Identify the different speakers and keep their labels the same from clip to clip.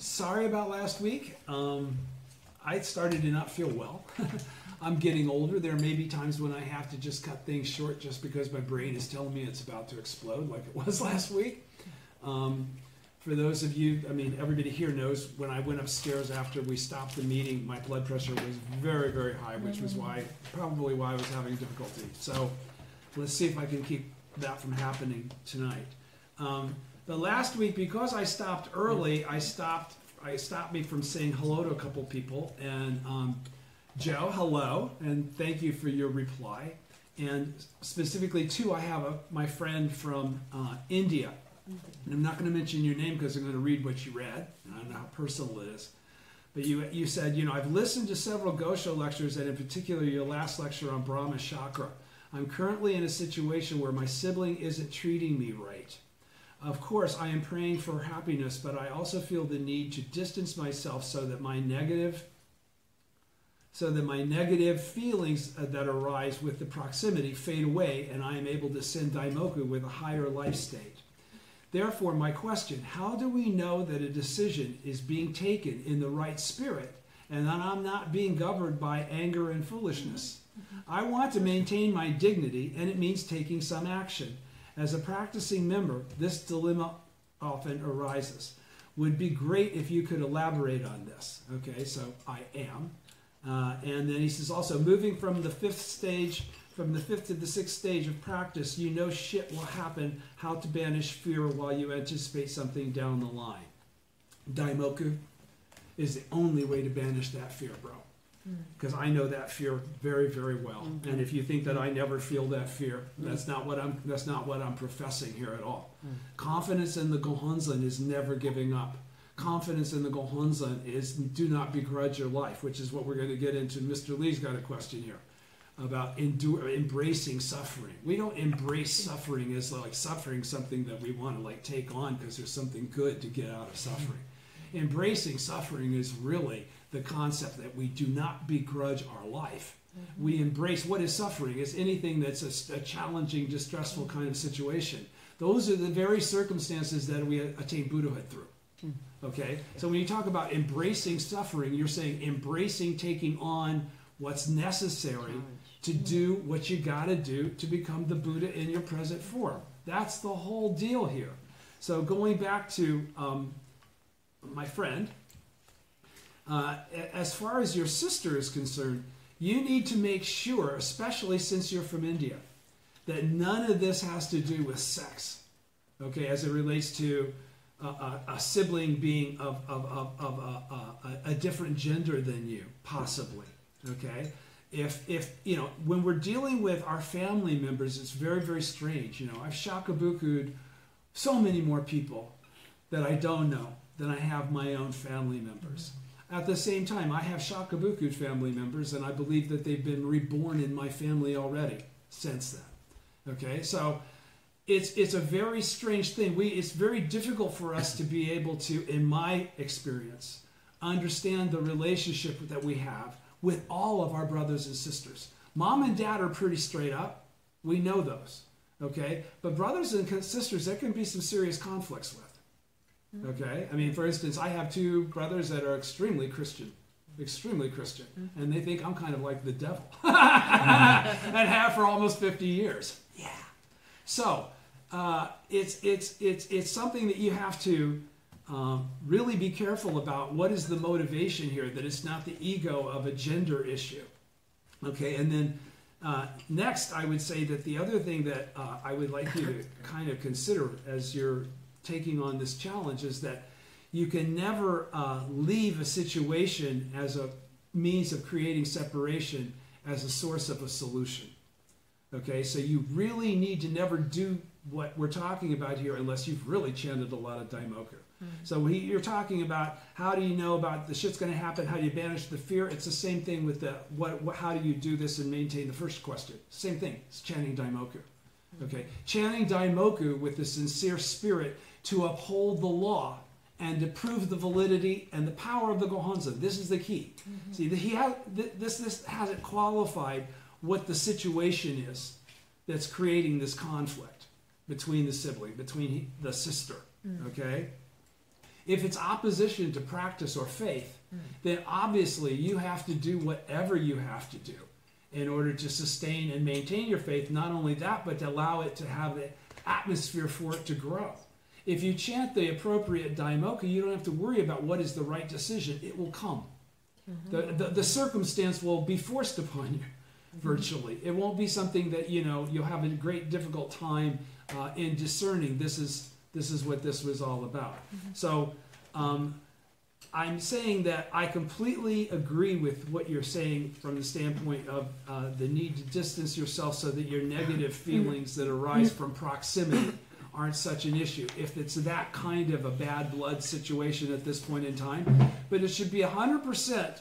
Speaker 1: Sorry about last week. I started to not feel well. I'm getting older. There may be times when I have to just cut things short just because my brain is telling me it's about to explode like it was last week. For those of you, I mean, everybody here knows when I went upstairs after we stopped the meeting, my blood pressure was very, very high, which was probably why I was having difficulty. So let's see if I can keep that from happening tonight. But last week, because I stopped early, I stopped me from saying hello to a couple people. And Joe, hello, and thank you for your reply. And specifically, too, I have my friend from India. And I'm not going to mention your name because I'm going to read what you read. I don't know how personal it is. But you said, I've listened to several Gosho lectures, and in particular your last lecture on Brahma Chakra. I'm currently in a situation where my sibling isn't treating me right. Of course, I am praying for happiness, but I also feel the need to distance myself so that my negative feelings that arise with the proximity fade away, and I am able to send Daimoku with a higher life state. Therefore, my question, how do we know that a decision is being taken in the right spirit and that I'm not being governed by anger and foolishness? I want to maintain my dignity, and it means taking some action. As a practicing member, this dilemma often arises. Would be great if you could elaborate on this. Okay, so I am. And then he says also, moving from the fifth to the sixth stage of practice, shit will happen, how to banish fear while you anticipate something down the line. Daimoku is the only way to banish that fear, bro. Because I know that fear very, very well. Mm-hmm. And if you think that I never feel that fear, that's not what I'm professing here at all. Confidence in the Gohonzon is never giving up. Confidence in the Gohonzon is do not begrudge your life, which is what we're going to get into. Mr. Lee's got a question here about embracing suffering. We don't embrace suffering as like suffering something that we want to like take on because there's something good to get out of suffering. Embracing suffering is really the concept that we do not begrudge our life. We embrace what is suffering. It's anything that's a challenging, distressful kind of situation. Those are the very circumstances that we attain Buddhahood through. Okay? So when you talk about embracing suffering, you're saying embracing taking on what's necessary to do what you got to do to become the Buddha in your present form. That's the whole deal here. So going back to my friend, as far as your sister is concerned, you need to make sure, especially since you're from India, that none of this has to do with sex, okay, as it relates to a sibling being of a different gender than you, possibly, okay? If when we're dealing with our family members, it's very, very strange. I've shakabuku'd so many more people that I don't know than I have my own family members. At the same time, I have shakabuku'd family members, and I believe that they've been reborn in my family already since then. Okay, so it's a very strange thing. It's very difficult for us to be able to, in my experience, understand the relationship that we have with all of our brothers and sisters. Mom and dad are pretty straight up. We know those. Okay, but brothers and sisters, there can be some serious conflicts with. Okay, I mean, for instance, I have two brothers that are extremely Christian, and they think I'm kind of like the devil, and have for almost 50 years. Yeah. So it's something that you have to really be careful about. What is the motivation here? That it's not the ego of a gender issue. Okay, and then next, I would say that the other thing that I would like you to kind of consider as you're taking on this challenge is that you can never leave a situation as a means of creating separation as a source of a solution. Okay, so you really need to never do what we're talking about here unless you've really chanted a lot of Daimoku. So when you're talking about how do you know about the shit's going to happen, how do you banish the fear, it's the same thing with the how do you do this and maintain the first question. Same thing, it's chanting Daimoku. Okay, chanting Daimoku with the sincere spirit to uphold the law and to prove the validity and the power of the Gohonzon. This is the key. See, this hasn't qualified what the situation is that's creating this conflict between the sibling, between the sister. Okay? If it's opposition to practice or faith, then obviously you have to do whatever you have to do in order to sustain and maintain your faith. Not only that, but to allow it to have the atmosphere for it to grow. If you chant the appropriate daimoku, you don't have to worry about what is the right decision. It will come. The circumstance will be forced upon you, virtually. It won't be something that, you'll have a great difficult time in discerning. This is what this was all about. So I'm saying that I completely agree with what you're saying from the standpoint of the need to distance yourself so that your negative feelings that arise from proximity aren't such an issue. If it's that kind of a bad blood situation at this point in time, but it should be 100%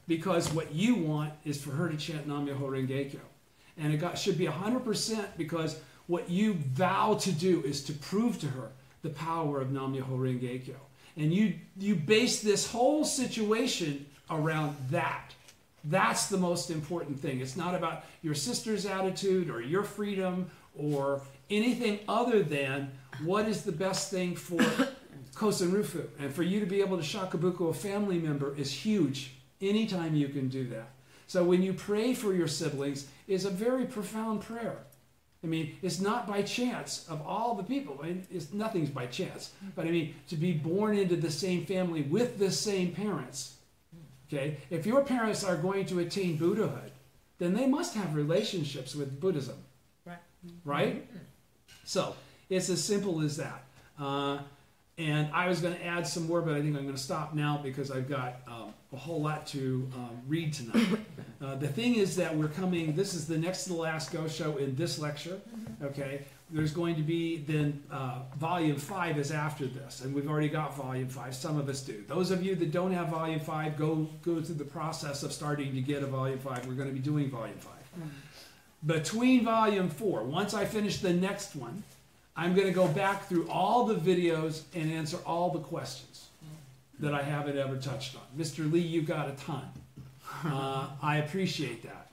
Speaker 1: because what you want is for her to chant Nam-myoho Renge Kyo. And it should be 100% because what you vow to do is to prove to her the power of Nam-myoho Renge Kyo. And you base this whole situation around that. That's the most important thing. It's not about your sister's attitude or your freedom or anything other than what is the best thing for Kosen Rufu. And for you to be able to shakabuku a family member is huge anytime you can do that. So when you pray for your siblings, it's a very profound prayer. I mean, it's not by chance of all the people. I mean, nothing's by chance. But I mean, to be born into the same family with the same parents. Okay? If your parents are going to attain Buddhahood, then they must have relationships with Buddhism. Right? So, it's as simple as that. And I was going to add some more, but I think I'm going to stop now because I've got a whole lot to read tonight. The thing is that this is the next to the last Go show in this lecture. Okay? There's going to be then Volume 5 is after this, and we've already got Volume 5. Some of us do. Those of you that don't have Volume 5, go through the process of starting to get a Volume 5. We're going to be doing Volume 5. Between Volume 4, once I finish the next one, I'm going to go back through all the videos and answer all the questions that I haven't ever touched on. Mr. Lee, you got a ton. I appreciate that.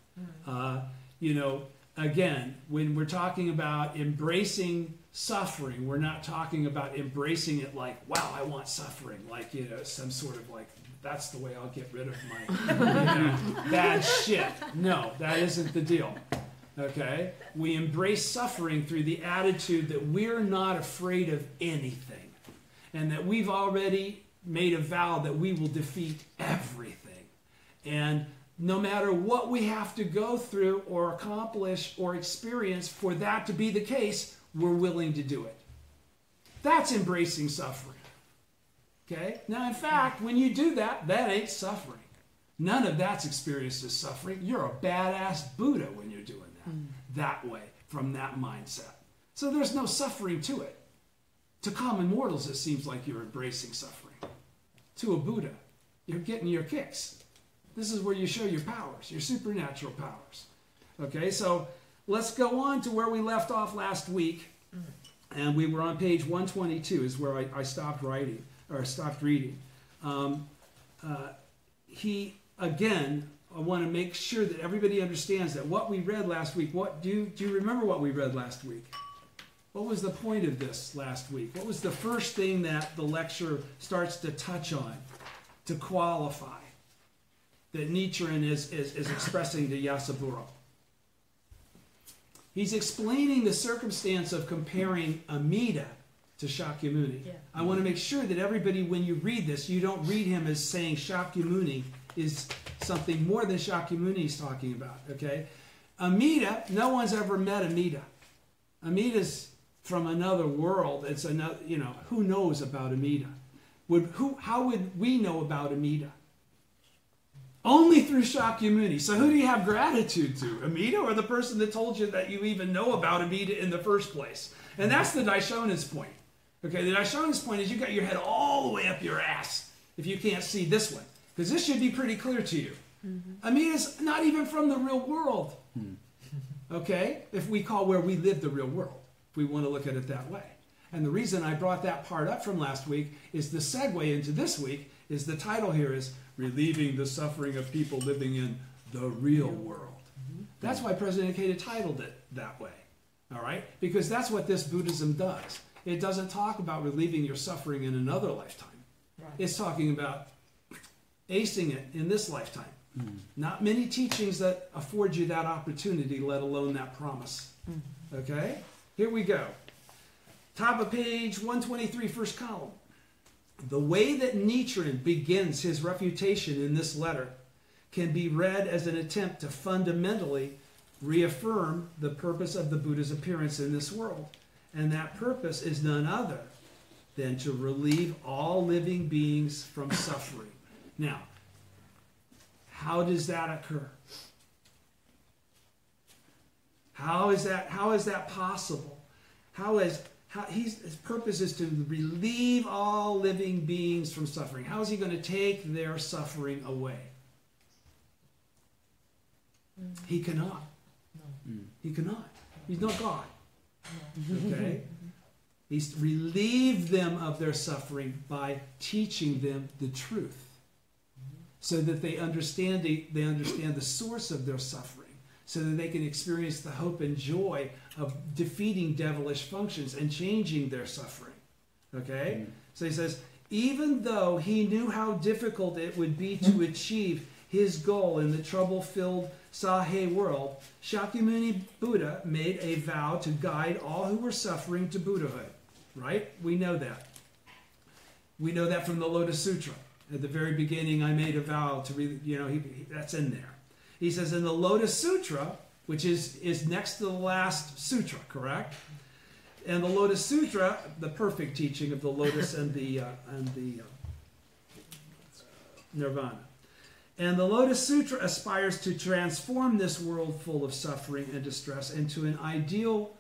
Speaker 1: Again, when we're talking about embracing suffering, we're not talking about embracing it like, wow, I want suffering, like, some sort of like, that's the way I'll get rid of my bad shit. No, that isn't the deal. Okay? We embrace suffering through the attitude that we're not afraid of anything. And that we've already made a vow that we will defeat everything. And no matter what we have to go through or accomplish or experience for that to be the case, we're willing to do it. That's embracing suffering. Okay? Now, in fact, when you do that, that ain't suffering. None of that's experienced as suffering. You're a badass Buddha when you're doing that. That way, from that mindset. So there's no suffering to it. To common mortals, it seems like you're embracing suffering. To a Buddha, you're getting your kicks. This is where you show your powers, your supernatural powers. Okay, so let's go on to where we left off last week. And we were on page 122 is where I stopped writing, or stopped reading. I want to make sure that everybody understands that what we read last week, do you remember what we read last week? What was the point of this last week? What was the first thing that the lecture starts to touch on, to qualify, that Nichiren is expressing to Yasaburo? He's explaining the circumstance of comparing Amida to Shakyamuni. Yeah. I want to make sure that everybody, when you read this, you don't read him as saying Shakyamuni is something more than Shakyamuni is talking about, okay? Amida, no one's ever met Amida. Amida's from another world. It's another, who knows about Amida? How would we know about Amida? Only through Shakyamuni. So who do you have gratitude to? Amida or the person that told you that you even know about Amida in the first place? And that's the Daishonen's point. Okay, the Daishonen's point is you got your head all the way up your ass if you can't see this one. Because this should be pretty clear to you. Amida's not even from the real world. Okay? If we call where we live the real world. If we want to look at it that way. And the reason I brought that part up from last week is the segue into this week is the title here is Relieving the Suffering of People Living in the Real World. That's why President Ikeda titled it that way. All right? Because that's what this Buddhism does. It doesn't talk about relieving your suffering in another lifetime.
Speaker 2: Right.
Speaker 1: It's talking about acing it in this lifetime. Not many teachings that afford you that opportunity, let alone that promise. Okay? Here we go. Top of page 123, first column. The way that Nichiren begins his refutation in this letter can be read as an attempt to fundamentally reaffirm the purpose of the Buddha's appearance in this world. And that purpose is none other than to relieve all living beings from suffering. Now, how does that occur? How is that possible? His purpose is to relieve all living beings from suffering. How is he going to take their suffering away? He cannot. He cannot. He's not God. Okay? He's relieved them of their suffering by teaching them the truth, so that they understand the source of their suffering, so that they can experience the hope and joy of defeating devilish functions and changing their suffering. Okay? So he says, even though he knew how difficult it would be to achieve his goal in the trouble-filled Sahe world, Shakyamuni Buddha made a vow to guide all who were suffering to Buddhahood. Right? We know that. We know that from the Lotus Sutra. At the very beginning, I made a vow to that's in there. He says in the Lotus Sutra, which is next to the last sutra, correct? And the Lotus Sutra, the perfect teaching of the Lotus and the Nirvana. And the Lotus Sutra aspires to transform this world full of suffering and distress into an ideal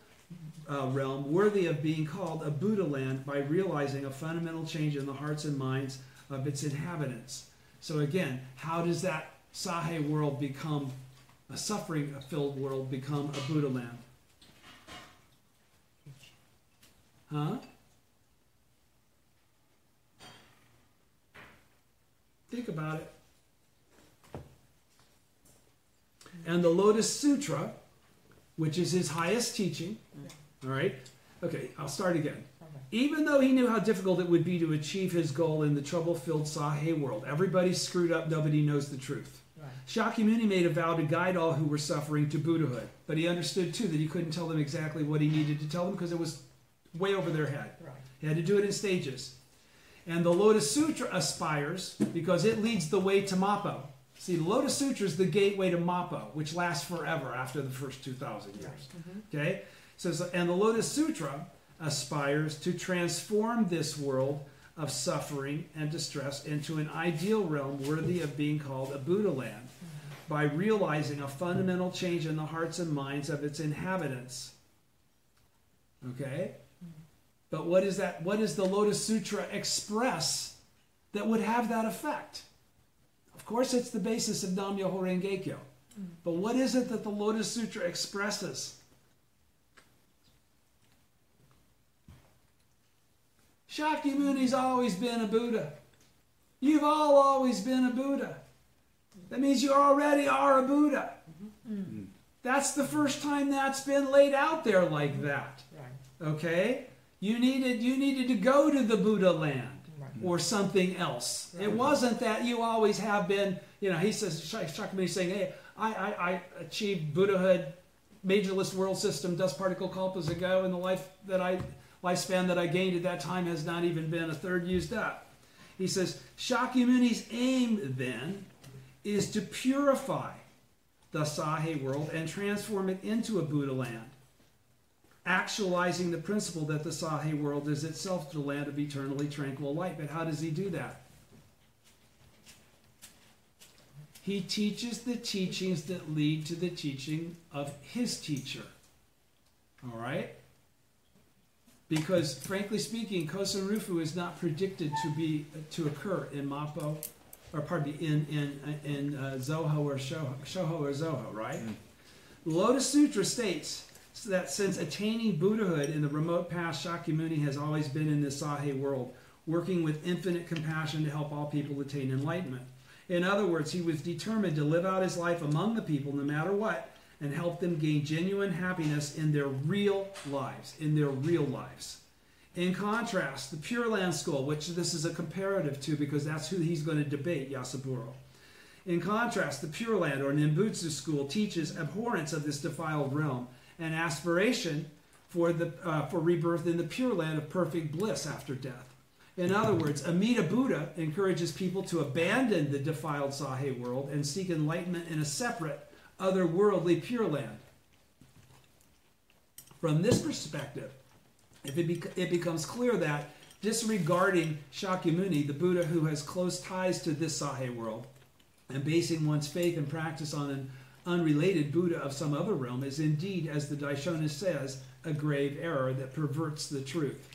Speaker 1: realm worthy of being called a Buddha land by realizing a fundamental change in the hearts and minds of its inhabitants. So again, how does that Sahe world become a suffering-filled world, become a Buddha land? Huh? Think about it. And the Lotus Sutra, which is his highest teaching, all right? Okay, I'll start again. Even though he knew how difficult it would be to achieve his goal in the trouble-filled Sahe world, everybody's screwed up, nobody knows the truth. Right. Shakyamuni made a vow to guide all who were suffering to Buddhahood, but he understood too that he couldn't tell them exactly what he needed to tell them because it was way over their head. Right. He had to do it in stages. And the Lotus Sutra aspires, because it leads the way to Mappo. See, the Lotus Sutra is the gateway to Mappo, which lasts forever after the first 2,000 years. Right. Okay? So, and the Lotus Sutra aspires to transform this world of suffering and distress into an ideal realm worthy of being called a Buddha land by realizing a fundamental change in the hearts and minds of its inhabitants. Okay? But what is that? What does the Lotus Sutra express that would have that effect? Of course, it's the basis of Nam-myoho Renge-kyo. But what is it that the Lotus Sutra expresses? Shakyamuni's always been a Buddha. You've all always been a Buddha. That means you already are a Buddha. That's the first time that's been laid out there like that. Okay? You needed to go to the Buddha land or something else. It wasn't that you always have been, he says, Shakyamuni's saying, hey, I achieved Buddhahood, majorless world system, dust particle kalpas ago, and the lifespan that I gained at that time has not even been a third used up. He says, Shakyamuni's aim then is to purify the Sahe world and transform it into a Buddha land, actualizing the principle that the Sahe world is itself the land of eternally tranquil light. But how does he do that? He teaches the teachings that lead to the teaching of his teacher. All right? Because, frankly speaking, Kosen Rufu is not predicted to occur in Mappo, or pardon me, in Zoho or Shoho or Zoho, right? Lotus Sutra states that since attaining Buddhahood in the remote past, Shakyamuni has always been in the Sahe world, working with infinite compassion to help all people attain enlightenment. In other words, he was determined to live out his life among the people, no matter what, and help them gain genuine happiness in their real lives, In contrast, the Pure Land School, which this is a comparative to because that's who he's going to debate, Yasaburo. In contrast, the Pure Land or Nimbutsu school teaches abhorrence of this defiled realm and aspiration for rebirth in the Pure Land of perfect bliss after death. In other words, Amida Buddha encourages people to abandon the defiled Sahe world and seek enlightenment in a separate, otherworldly Pure Land. From this perspective, it becomes clear that disregarding Shakyamuni, the Buddha who has close ties to this Sahe world, and basing one's faith and practice on an unrelated Buddha of some other realm is indeed, as the Daishonin says, a grave error that perverts the truth.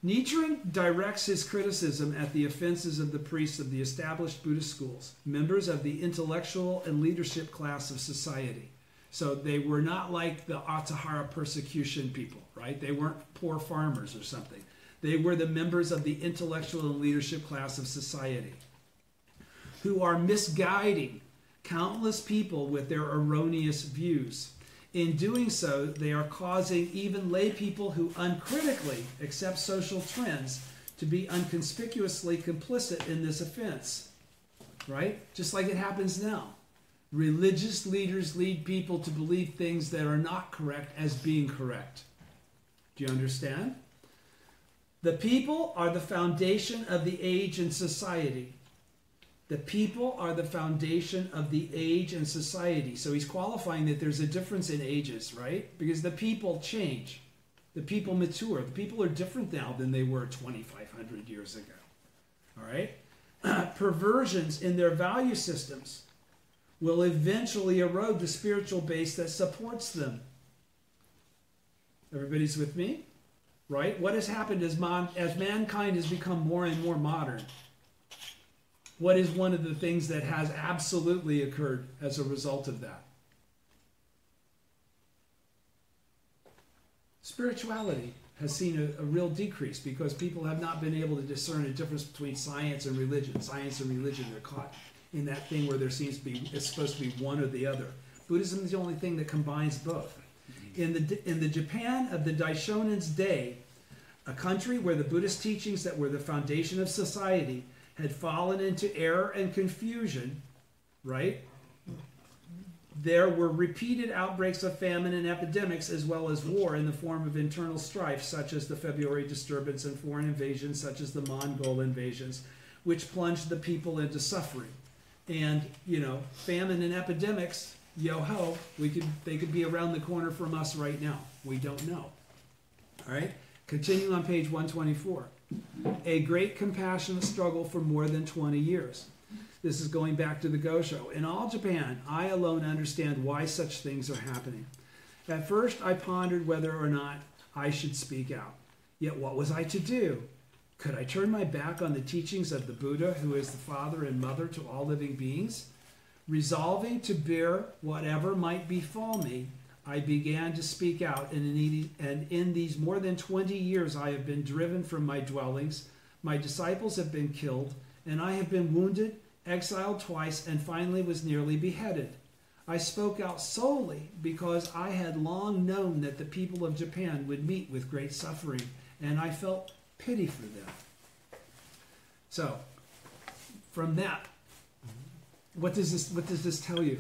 Speaker 1: Nichiren directs his criticism at the offenses of the priests of the established Buddhist schools, members of the intellectual and leadership class of society. So they were not like the Atahara persecution people, right? They weren't poor farmers or something. They were the members of the intellectual and leadership class of society who are misguiding countless people with their erroneous views. In doing so, they are causing even lay people who uncritically accept social trends to be unconspicuously complicit in this offense, right? Just like it happens now. Religious leaders lead people to believe things that are not correct as being correct. Do you understand? The people are the foundation of the age and society. The people are the foundation of the age and society. So he's qualifying that there's a difference in ages, right? Because the people change. The people mature. The people are different now than they were 2,500 years ago. All right? Perversions in their value systems will eventually erode the spiritual base that supports them. Everybody's with me? Right? What has happened as mankind has become more and more modern? What is one of the things that has absolutely occurred as a result of that? Spirituality has seen a real decrease because people have not been able to discern a difference between science and religion. Science and religion are caught in that thing where there seems to be, it's supposed to be one or the other. Buddhism is the only thing that combines both. In the Japan of the Daishonin's day, a country where the Buddhist teachings that were the foundation of society had fallen into error and confusion, right? There were repeated outbreaks of famine and epidemics as well as war in the form of internal strife, such as the February disturbance and foreign invasions, such as the Mongol invasions, which plunged the people into suffering. And, you know, famine and epidemics, yo-ho, they could be around the corner from us right now. We don't know. All right? Continuing on page 124. A great compassionate struggle for more than 20 years. This is going back to the Gosho. In all Japan, I alone understand why such things are happening. At first, I pondered whether or not I should speak out. Yet what was I to do? Could I turn my back on the teachings of the Buddha, who is the father and mother to all living beings? Resolving to bear whatever might befall me, I began to speak out, and in these more than 20 years I have been driven from my dwellings, my disciples have been killed, and I have been wounded, exiled twice, and finally was nearly beheaded. I spoke out solely because I had long known that the people of Japan would meet with great suffering, and I felt pity for them. So, from that, what does this tell you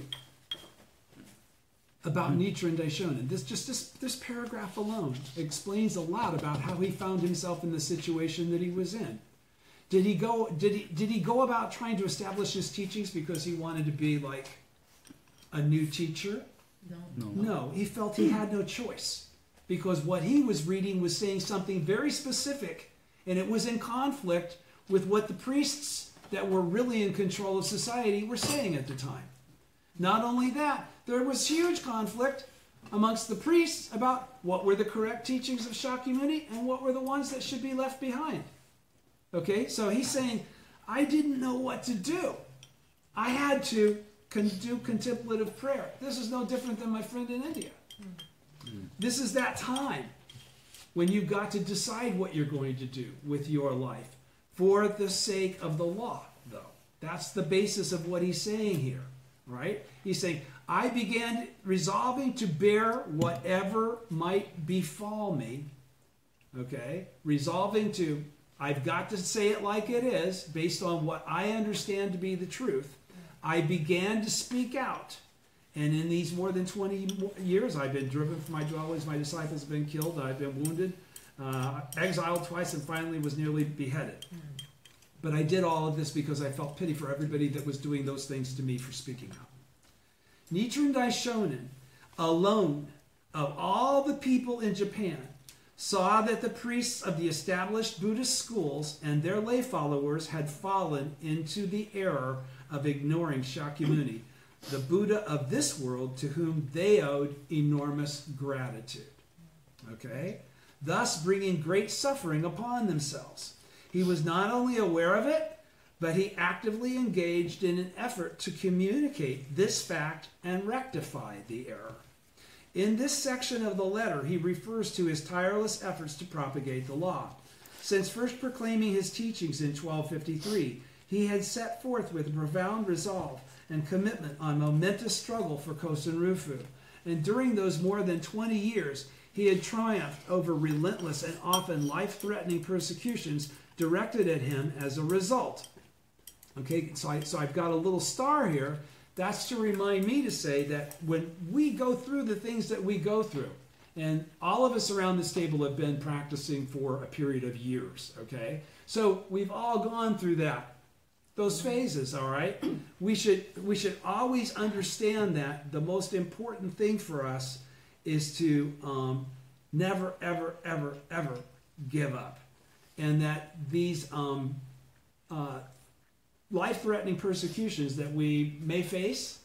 Speaker 1: about Nichiren Daishonin? This paragraph alone explains a lot about how he found himself in the situation that he was in. Did he go about trying to establish his teachings because he wanted to be like a new teacher? No, he felt he had no choice because what he was reading was saying something very specific, and it was in conflict with what the priests that were really in control of society were saying at the time. Not only that, there was huge conflict amongst the priests about what were the correct teachings of Shakyamuni and what were the ones that should be left behind. Okay, so he's saying, I didn't know what to do. I had to do contemplative prayer. This is no different than my friend in India. This is that time when you've got to decide what you're going to do with your life for the sake of the law, though. That's the basis of what he's saying here, right? He's saying, I began resolving to bear whatever might befall me, Okay? Resolving to, I've got to say it like it is, based on what I understand to be the truth. I began to speak out. And in these more than 20 years, I've been driven from my dwellings. My disciples have been killed. I've been wounded, exiled twice, and finally was nearly beheaded. But I did all of this because I felt pity for everybody that was doing those things to me for speaking out. Nichiren Daishonin, alone of all the people in Japan, saw that the priests of the established Buddhist schools and their lay followers had fallen into the error of ignoring Shakyamuni, the Buddha of this world, to whom they owed enormous gratitude. Okay? Thus bringing great suffering upon themselves. He was not only aware of it, but he actively engaged in an effort to communicate this fact and rectify the error. In this section of the letter, he refers to his tireless efforts to propagate the law. Since first proclaiming his teachings in 1253, he had set forth with profound resolve and commitment on momentous struggle for Kosen Rufu. And during those more than 20 years, he had triumphed over relentless and often life-threatening persecutions directed at him as a result. Okay, so I've got a little star here. That's to remind me to say that when we go through the things that we go through, and all of us around this table have been practicing for a period of years, okay? So we've all gone through those phases, all right? We should always understand that the most important thing for us is to never, ever, ever, ever give up. And that these life-threatening persecutions that we may face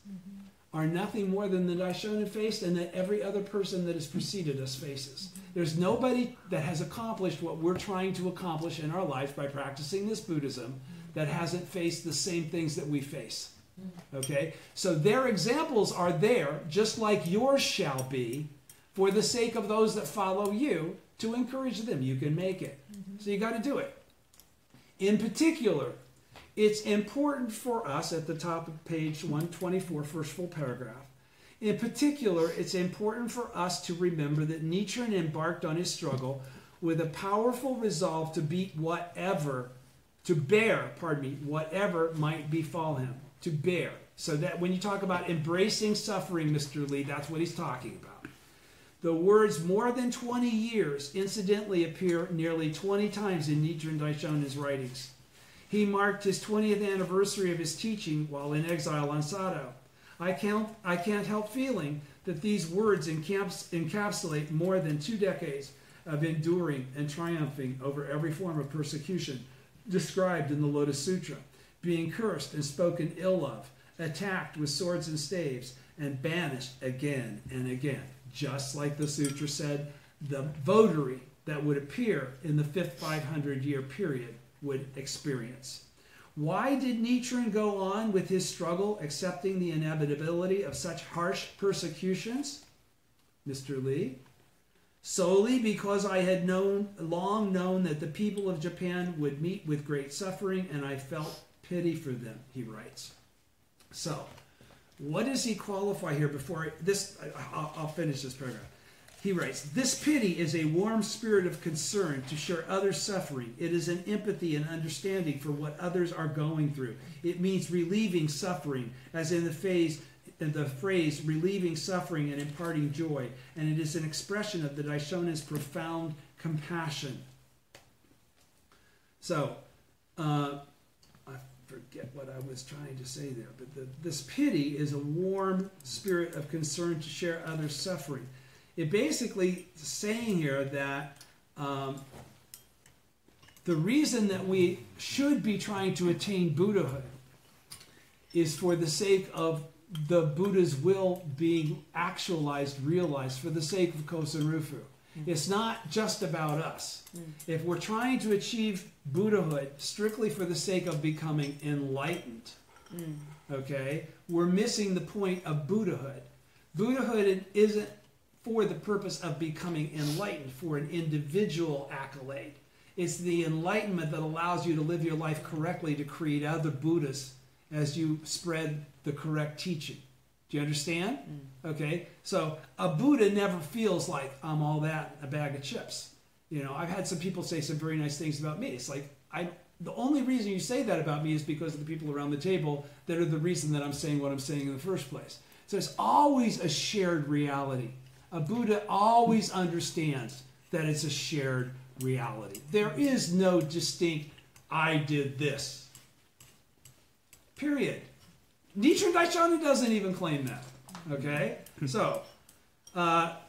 Speaker 1: are nothing more than the Daishonin faced, and that every other person that has preceded us faces. There's nobody that has accomplished what we're trying to accomplish in our life by practicing this Buddhism that hasn't faced the same things that we face. Okay? So their examples are there, just like yours shall be, for the sake of those that follow you, to encourage them. You can make it. So you got to do it. In particular, it's important for us, at the top of page 124, first full paragraph. In particular, it's important for us to remember that Nichiren embarked on his struggle with a powerful resolve to whatever might befall him. To bear. So that when you talk about embracing suffering, Mr. Lee, that's what he's talking about. The words more than 20 years incidentally appear nearly 20 times in Nichiren Daishonin's writings. He marked his 20th anniversary of his teaching while in exile on Sado. I can't help feeling that these words encapsulate more than 2 decades of enduring and triumphing over every form of persecution described in the Lotus Sutra, being cursed and spoken ill of, attacked with swords and staves, and banished again and again. Just like the sutra said, the votary that would appear in the 5th 500-year period would experience. Why did Nichiren go on with his struggle, accepting the inevitability of such harsh persecutions? Mr. Lee? Solely because I had long known that the people of Japan would meet with great suffering, and I felt pity for them, he writes. So, what does he qualify here I'll finish this paragraph. He writes, this pity is a warm spirit of concern to share others' suffering. It is an empathy and understanding for what others are going through. It means relieving suffering, as in the phrase relieving suffering and imparting joy. And it is an expression of the Daishonin's profound compassion. So, I forget what I was trying to say there, but this pity is a warm spirit of concern to share others' suffering. It basically is saying here that the reason that we should be trying to attain Buddhahood is for the sake of the Buddha's will being actualized, realized, for the sake of Kosen Rufu. It's not just about us. If we're trying to achieve Buddhahood strictly for the sake of becoming enlightened, okay, we're missing the point of Buddhahood. Buddhahood isn't for the purpose of becoming enlightened, for an individual accolade. It's the enlightenment that allows you to live your life correctly, to create other Buddhas as you spread the correct teaching. Do you understand? Okay, so a Buddha never feels like I'm all that in a bag of chips. You know, I've had some people say some very nice things about me. It's like, the only reason you say that about me is because of the people around the table that are the reason that I'm saying what I'm saying in the first place. So it's always a shared reality. A Buddha always understands that it's a shared reality. There is no distinct, I did this. Period. Nichiren Daishonin doesn't even claim that. Okay? So, where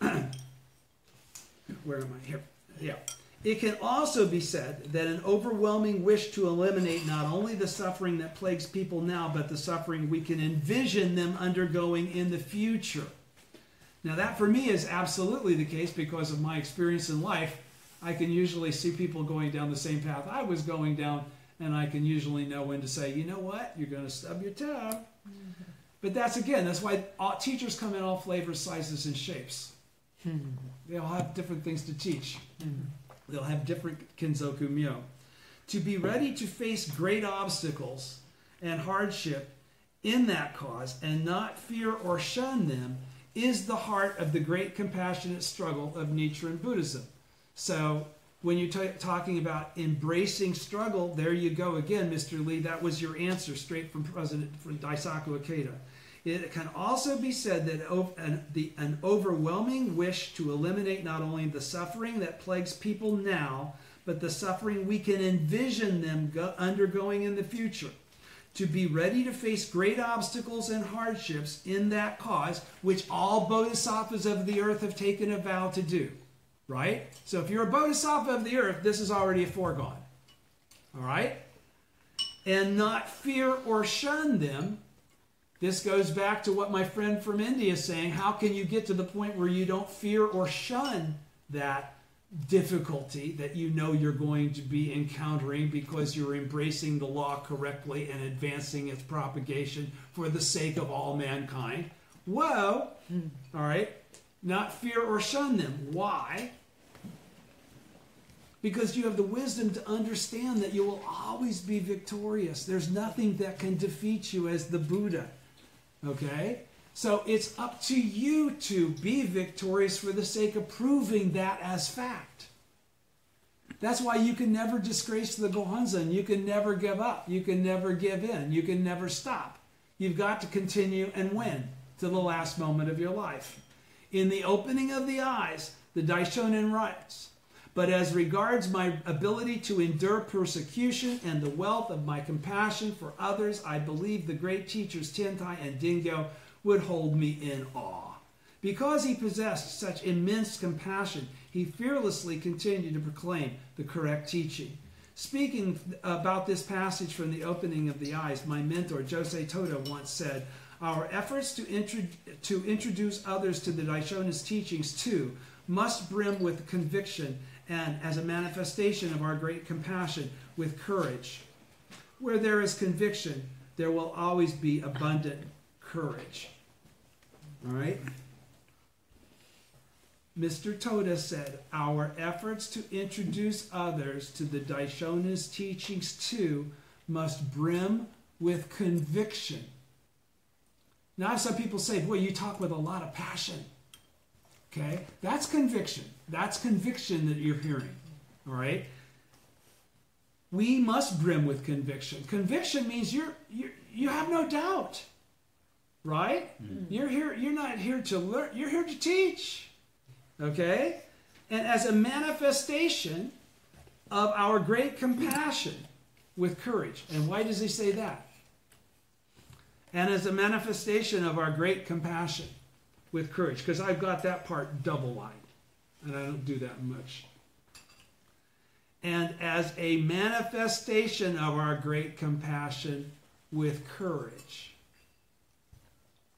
Speaker 1: am I here? Yeah. It can also be said that an overwhelming wish to eliminate not only the suffering that plagues people now, but the suffering we can envision them undergoing in the future. Now that for me is absolutely the case because of my experience in life. I can usually see people going down the same path I was going down, and I can usually know when to say, you know what, you're going to stub your toe. Mm-hmm. But that's why teachers come in all flavors, sizes, and shapes. They all have different things to teach. They'll have different Kinzoku Myo. To be ready to face great obstacles and hardship in that cause and not fear or shun them is the heart of the great compassionate struggle of Nichiren Buddhism. So when you're talking about embracing struggle, there you go again, Mr. Lee. That was your answer straight from Daisaku Ikeda. It can also be said that an overwhelming wish to eliminate not only the suffering that plagues people now, but the suffering we can envision them undergoing in the future. To be ready to face great obstacles and hardships in that cause, which all bodhisattvas of the earth have taken a vow to do. Right? So if you're a bodhisattva of the earth, this is already a foregone. All right? And not fear or shun them. This goes back to what my friend from India is saying. How can you get to the point where you don't fear or shun that difficulty that you know you're going to be encountering because you're embracing the law correctly and advancing its propagation for the sake of all mankind? Whoa! All right? Not fear or shun them. Why? Because you have the wisdom to understand that you will always be victorious. There's nothing that can defeat you as the Buddha. Okay? So it's up to you to be victorious for the sake of proving that as fact. That's why you can never disgrace the Gohonzon. You can never give up. You can never give in. You can never stop. You've got to continue and win to the last moment of your life. In the opening of the eyes, the Daishonin writes, but as regards my ability to endure persecution and the wealth of my compassion for others, I believe the great teachers Tentai and Dingyo would hold me in awe. Because he possessed such immense compassion, he fearlessly continued to proclaim the correct teaching. Speaking about this passage from the opening of the eyes, my mentor Josei Toda once said, our efforts to introduce others to the Daishonin's teachings too must brim with conviction and as a manifestation of our great compassion with courage. Where there is conviction, there will always be abundant courage. All right? Mr. Toda said, our efforts to introduce others to the Daishonin's teachings too must brim with conviction. Now some people say, boy, you talk with a lot of passion. Okay? That's conviction. That's conviction that you're hearing. All right? We must brim with conviction. Conviction means you have no doubt. Right? Mm-hmm. You're not here to learn, you're here to teach. Okay? And as a manifestation of our great compassion with courage. And why does he say that? And as a manifestation of our great compassion with courage. Because I've got that part double-lined. And I don't do that much. And as a manifestation of our great compassion with courage.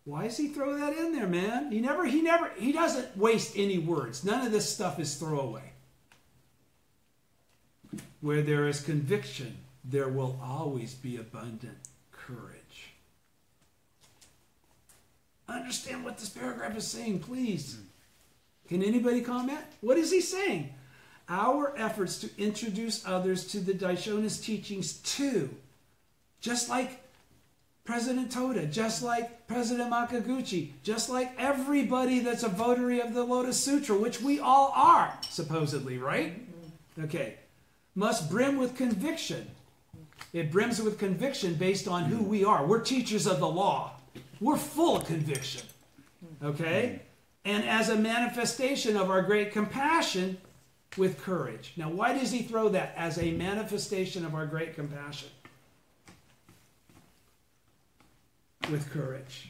Speaker 1: Why does he throw that in there, man? He doesn't waste any words. None of this stuff is throwaway. Where there is conviction, there will always be abundant courage. Understand what this paragraph is saying, please. Can anybody comment? What is he saying? Our efforts to introduce others to the Daishonin's teachings too, just like President Toda, just like President Makaguchi, just like everybody that's a votary of the Lotus Sutra, which we all are, supposedly, right? Okay. Must brim with conviction. It brims with conviction based on who we are. We're teachers of the law. We're full of conviction. Okay? And as a manifestation of our great compassion, with courage. Now, why does he throw that? As a manifestation of our great compassion. With courage.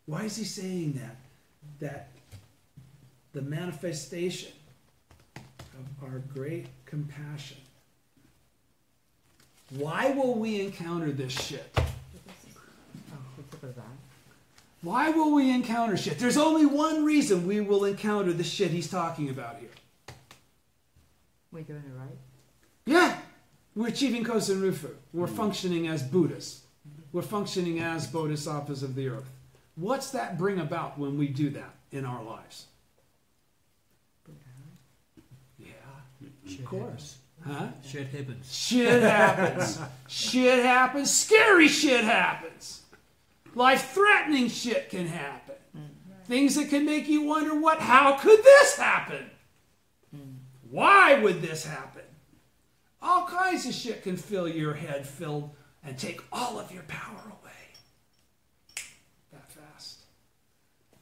Speaker 1: Why is he saying that? That the manifestation of our great compassion. Why will we encounter this shit? Why will we encounter shit? There's only one reason we will encounter the shit he's talking about here.
Speaker 2: We're doing it right?
Speaker 1: Yeah. We're achieving Kosen Rufu. We're functioning as Buddhas. We're functioning as Bodhisattvas of the earth. What's that bring about when we do that in our lives? Yeah, of course. Huh?
Speaker 3: Shit happens.
Speaker 1: Shit happens. Shit happens. Scary shit happens. Life-threatening shit can happen. Things that can make you wonder, how could this happen? Why would this happen? All kinds of shit can fill your head filled and take all of your power away. That fast.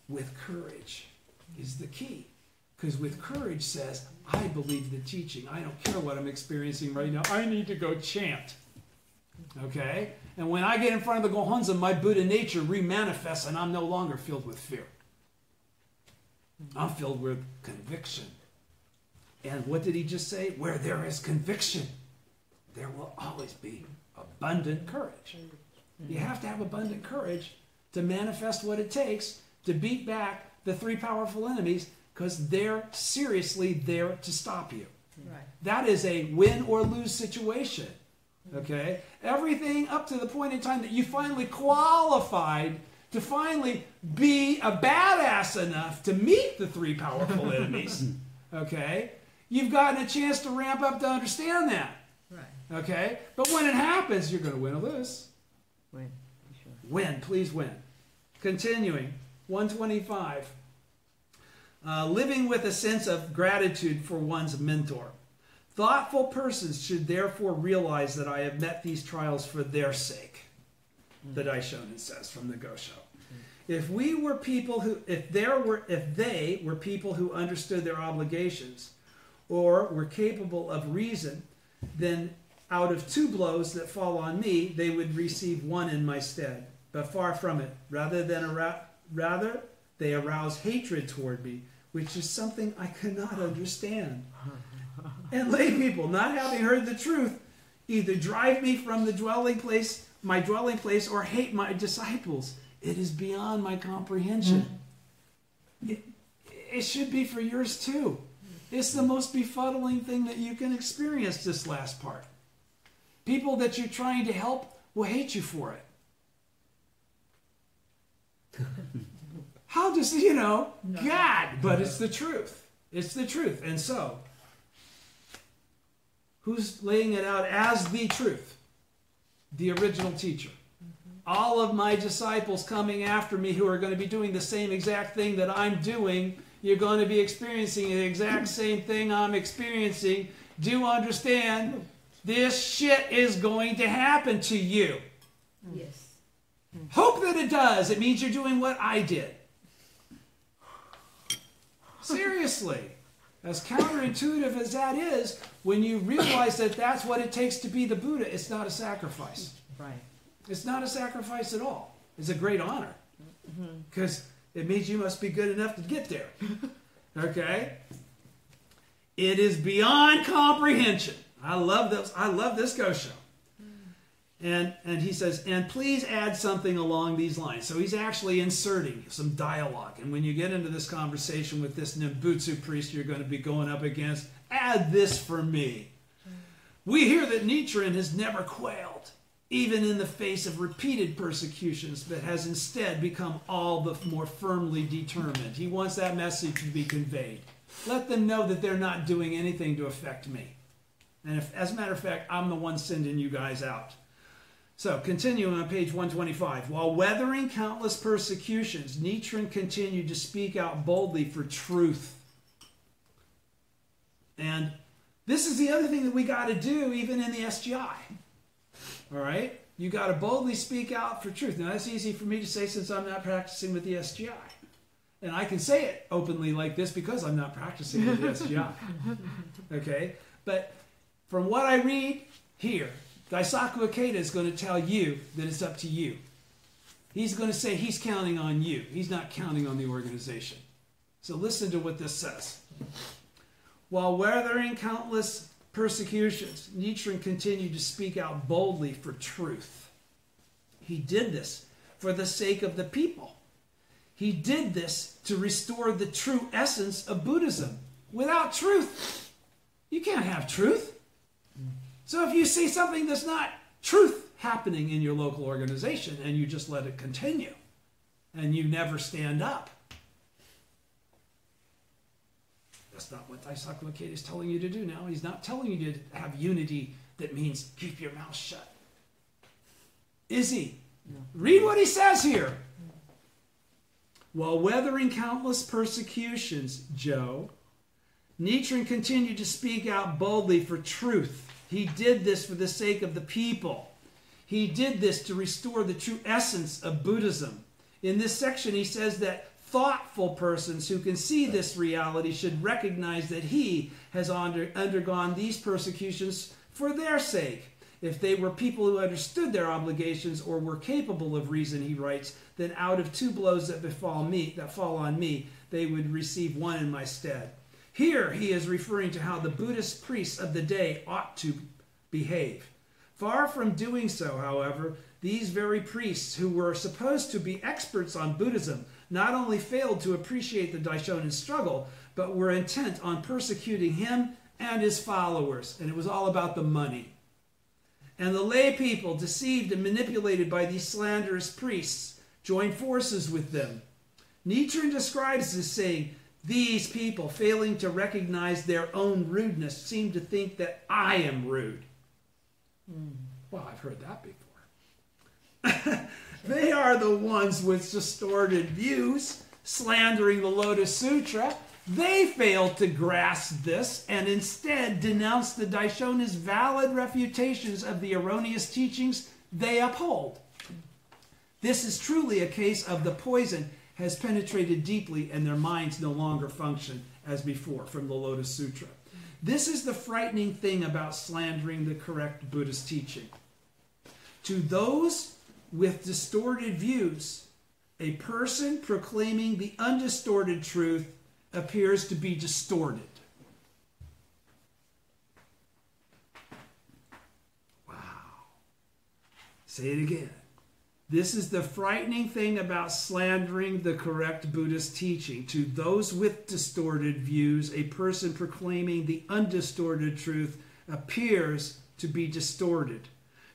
Speaker 1: With courage is the key. Because with courage says, I believe the teaching. I don't care what I'm experiencing right now. I need to go chant. Okay? And when I get in front of the Gohonzon, my Buddha nature remanifests and I'm no longer filled with fear. I'm filled with conviction. And what did he just say? Where there is conviction, there will always be abundant courage. You have to have abundant courage to manifest what it takes to beat back the three powerful enemies, because they're seriously there to stop you.
Speaker 2: Right.
Speaker 1: That is a win or lose situation. Okay? Everything up to the point in time that you finally qualified to finally be a badass enough to meet the three powerful enemies. Okay? You've gotten a chance to ramp up to understand that.
Speaker 2: Right.
Speaker 1: Okay? But when it happens, you're going to win or lose.
Speaker 2: Win. Sure.
Speaker 1: Win. Please win. Continuing. 125. Living with a sense of gratitude for one's mentor. Thoughtful persons should therefore realize that I have met these trials for their sake. The Daishonin says from the Gosho. If they were people who understood their obligations or were capable of reason, then out of 2 blows that fall on me, they would receive 1 in my stead. But far from it. Rather, they arouse hatred toward me, which is something I cannot understand. And lay people, not having heard the truth, either drive me from the my dwelling place, or hate my disciples. It is beyond my comprehension. It should be for yours too. It's the most befuddling thing that you can experience, this last part. People that you're trying to help will hate you for it. How does, God, but it's the truth. It's the truth. And so, who's laying it out as the truth? The original teacher. All of my disciples coming after me who are going to be doing the same exact thing that I'm doing, you're going to be experiencing the exact same thing I'm experiencing. Do understand, this shit is going to happen to you.
Speaker 2: Yes.
Speaker 1: Hope that it does. It means you're doing what I did. Seriously. As counterintuitive as that is, when you realize that that's what it takes to be the Buddha, it's not a sacrifice.
Speaker 2: Right.
Speaker 1: It's not a sacrifice at all. It's a great honor. Because it means you must be good enough to get there. Okay? It is beyond comprehension. I love this. I love this Gosho. And he says, and please add something along these lines. So he's actually inserting some dialogue. And when you get into this conversation with this Nembutsu priest you're going to be going up against, add this for me. We hear that Nichiren has never quailed, even in the face of repeated persecutions, but has instead become all the more firmly determined. He wants that message to be conveyed. Let them know that they're not doing anything to affect me. And if, as a matter of fact, I'm the one sending you guys out. So, continuing on page 125. While weathering countless persecutions, Nichiren continued to speak out boldly for truth. And this is the other thing that we got to do even in the SGI. All right? You got to boldly speak out for truth. Now, that's easy for me to say since I'm not practicing with the SGI. And I can say it openly like this because I'm not practicing with the SGI. Okay? But from what I read here, Daisaku Ikeda is going to tell you that it's up to you. He's going to say he's counting on you. He's not counting on the organization. So listen to what this says. While weathering countless persecutions, Nichiren continued to speak out boldly for truth. He did this for the sake of the people. He did this to restore the true essence of Buddhism. Without truth, you can't have truth. So if you see something that's not truth happening in your local organization and you just let it continue and you never stand up, that's not what Daisaku Ikeda is telling you to do now. He's not telling you to have unity that means keep your mouth shut. Is he? No. Read what he says here. While weathering countless persecutions, Joe, Nichiren continued to speak out boldly for truth. He did this for the sake of the people. He did this to restore the true essence of Buddhism. In this section, he says that thoughtful persons who can see this reality should recognize that he has undergone these persecutions for their sake. If they were people who understood their obligations or were capable of reason, he writes, then out of 2 blows that fall on me, they would receive 1 in my stead. Here he is referring to how the Buddhist priests of the day ought to behave. Far from doing so, however, these very priests who were supposed to be experts on Buddhism not only failed to appreciate the Daishonin struggle, but were intent on persecuting him and his followers. And it was all about the money. And the lay people, deceived and manipulated by these slanderous priests, joined forces with them. Nichiren describes this saying, these people, failing to recognize their own rudeness, seem to think that I am rude. Well, I've heard that before. They are the ones with distorted views, slandering the Lotus Sutra. They failed to grasp this and instead denounced the Daishonin's valid refutations of the erroneous teachings they uphold. This is truly a case of the poison has penetrated deeply and their minds no longer function as before, from the Lotus Sutra. This is the frightening thing about slandering the correct Buddhist teaching. To those with distorted views, a person proclaiming the undistorted truth appears to be distorted. Wow. Say it again. This is the frightening thing about slandering the correct Buddhist teaching. To those with distorted views, a person proclaiming the undistorted truth appears to be distorted.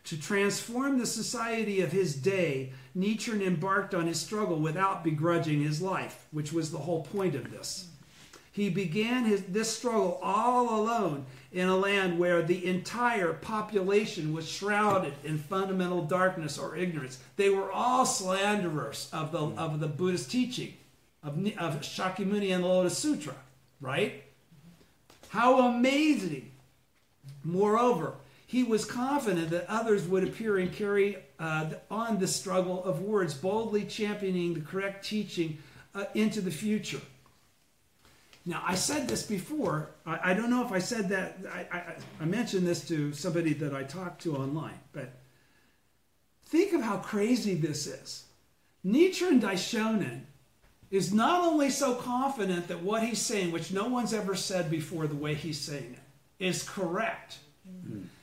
Speaker 1: To transform the society of his day, Nichiren embarked on his struggle without begrudging his life, which was the whole point of this. He began this struggle all alone in a land where the entire population was shrouded in fundamental darkness or ignorance. They were all slanderers of the Buddhist teaching, of Shakyamuni and the Lotus Sutra, right? How amazing. Moreover, he was confident that others would appear and carry on the struggle of words, boldly championing the correct teaching into the future. Now, I said this before. I don't know if I said that. I mentioned this to somebody that I talked to online. But think of how crazy this is. Nichiren Daishonin is not only so confident that what he's saying, which no one's ever said before the way he's saying it, is correct,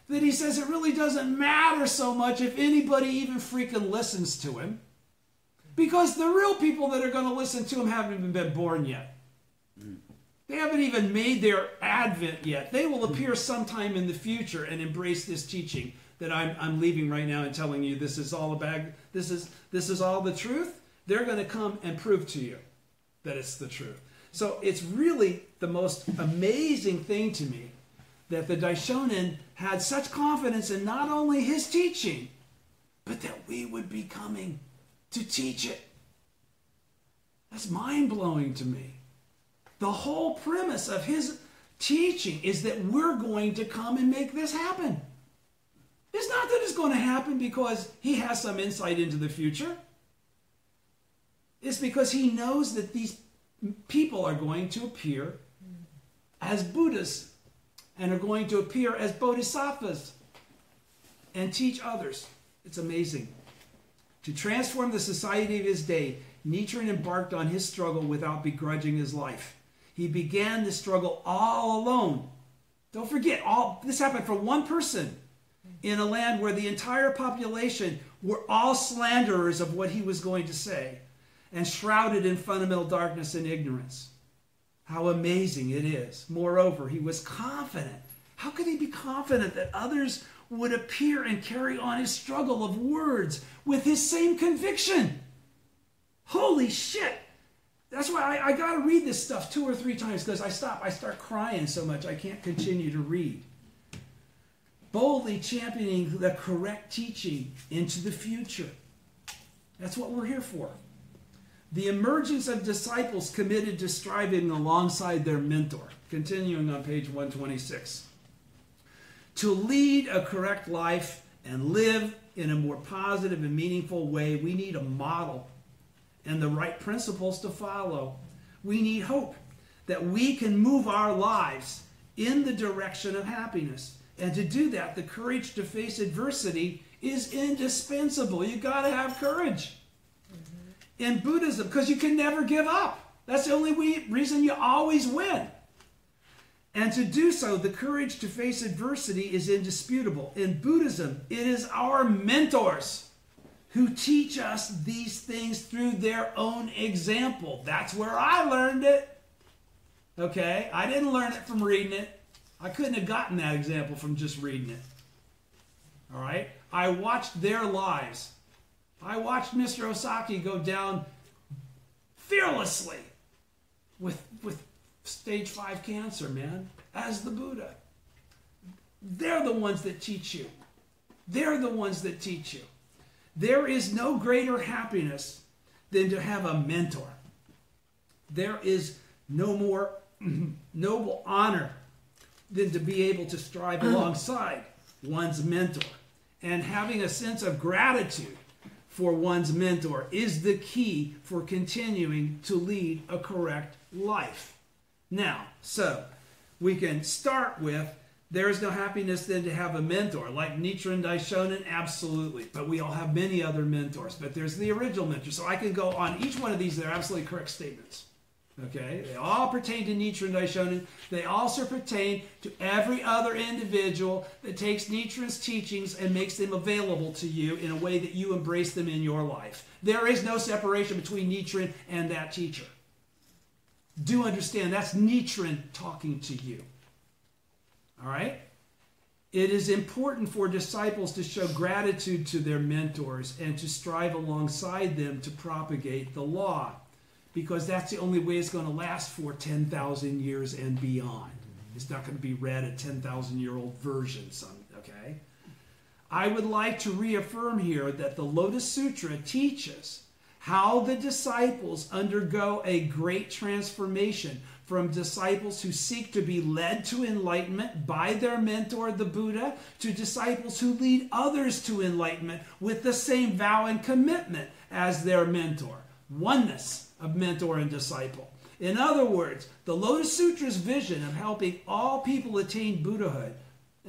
Speaker 1: that he says it really doesn't matter so much if anybody even freaking listens to him, because the real people that are going to listen to him haven't even been born yet. They haven't even made their advent yet. They will appear sometime in the future and embrace this teaching that I'm leaving right now and telling you this is all a bag. This is all the truth. They're going to come and prove to you that it's the truth. So it's really the most amazing thing to me that the Daishonin had such confidence in not only his teaching, but that we would be coming to teach it. That's mind-blowing to me. The whole premise of his teaching is that we're going to come and make this happen. It's not that it's going to happen because he has some insight into the future. It's because he knows that these people are going to appear as Buddhas and are going to appear as bodhisattvas and teach others. It's amazing. To transform the society of his day, Nichiren embarked on his struggle without begrudging his life. He began the struggle all alone. Don't forget, this happened for one person in a land where the entire population were all slanderers of what he was going to say and shrouded in fundamental darkness and ignorance. How amazing it is. Moreover, he was confident. How could he be confident that others would appear and carry on his struggle of words with his same conviction? Holy shit! That's why I got to read this stuff 2 or 3 times, because I start crying so much I can't continue to read. Boldly championing the correct teaching into the future. That's what we're here for. The emergence of disciples committed to striving alongside their mentor. Continuing on page 126. To lead a correct life and live in a more positive and meaningful way, we need a model and the right principles to follow. We need hope that we can move our lives in the direction of happiness. And to do that, the courage to face adversity is indispensable. You got to have courage. In Buddhism, because you can never give up. That's the only reason you always win. And to do so, the courage to face adversity is indisputable. In Buddhism, it is our mentors who teach us these things through their own example. That's where I learned it. Okay? I didn't learn it from reading it. I couldn't have gotten that example from just reading it. All right? I watched their lives. I watched Mr. Osaki go down fearlessly with stage 5 cancer, man, as the Buddha. They're the ones that teach you. They're the ones that teach you. There is no greater happiness than to have a mentor. There is no more noble honor than to be able to strive alongside one's mentor. And having a sense of gratitude for one's mentor is the key for continuing to lead a correct life. Now, so we can start with, there is no happiness than to have a mentor. Like Nichiren Daishonin, absolutely. But we all have many other mentors. But there's the original mentor. So I can go on each one of these. They're absolutely correct statements. Okay? They all pertain to Nichiren Daishonin. They also pertain to every other individual that takes Nichiren's teachings and makes them available to you in a way that you embrace them in your life. There is no separation between Nichiren and that teacher. Do understand, that's Nichiren talking to you. All right? It is important for disciples to show gratitude to their mentors and to strive alongside them to propagate the law, because that's the only way it's going to last for 10,000 years and beyond. It's not going to be read a 10,000-year-old version, okay? I would like to reaffirm here that the Lotus Sutra teaches how the disciples undergo a great transformation from disciples who seek to be led to enlightenment by their mentor, the Buddha, to disciples who lead others to enlightenment with the same vow and commitment as their mentor. Oneness of mentor and disciple. In other words, the Lotus Sutra's vision of helping all people attain Buddhahood,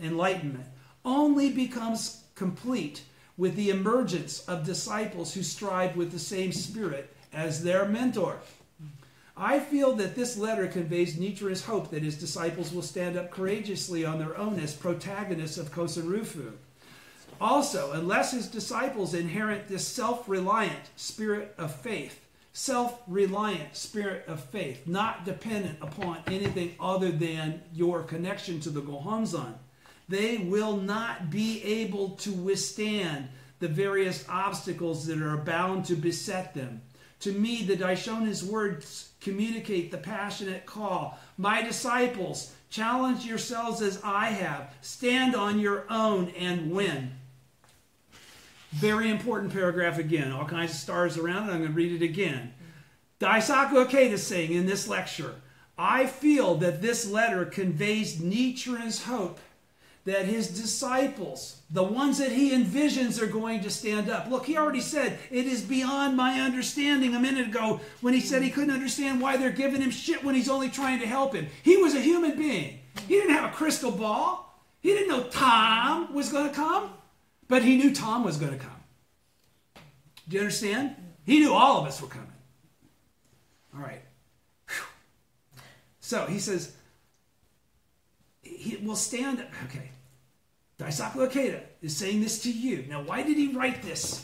Speaker 1: enlightenment, only becomes complete with the emergence of disciples who strive with the same spirit as their mentor. I feel that this letter conveys Nichiren's hope that his disciples will stand up courageously on their own as protagonists of Kosen Rufu. Also, unless his disciples inherit this self-reliant spirit of faith, not dependent upon anything other than your connection to the Gohonzon, they will not be able to withstand the various obstacles that are bound to beset them. To me, the Daishonin's words communicate the passionate call. My disciples, challenge yourselves as I have. Stand on your own and win. Very important paragraph again. All kinds of stars around it. I'm going to read it again. Daisaku Ikeda saying in this lecture, I feel that this letter conveys Nichiren's hope that his disciples, the ones that he envisions are going to stand up. Look, he already said, it is beyond my understanding a minute ago when he said he couldn't understand why they're giving him shit when he's only trying to help him. He was a human being. He didn't have a crystal ball. He didn't know Tom was going to come, but he knew Tom was going to come. Do you understand? He knew all of us were coming. All right. Whew. So he says, he will stand up. Okay. Daisaku Ikeda is saying this to you. Now, why did he write this?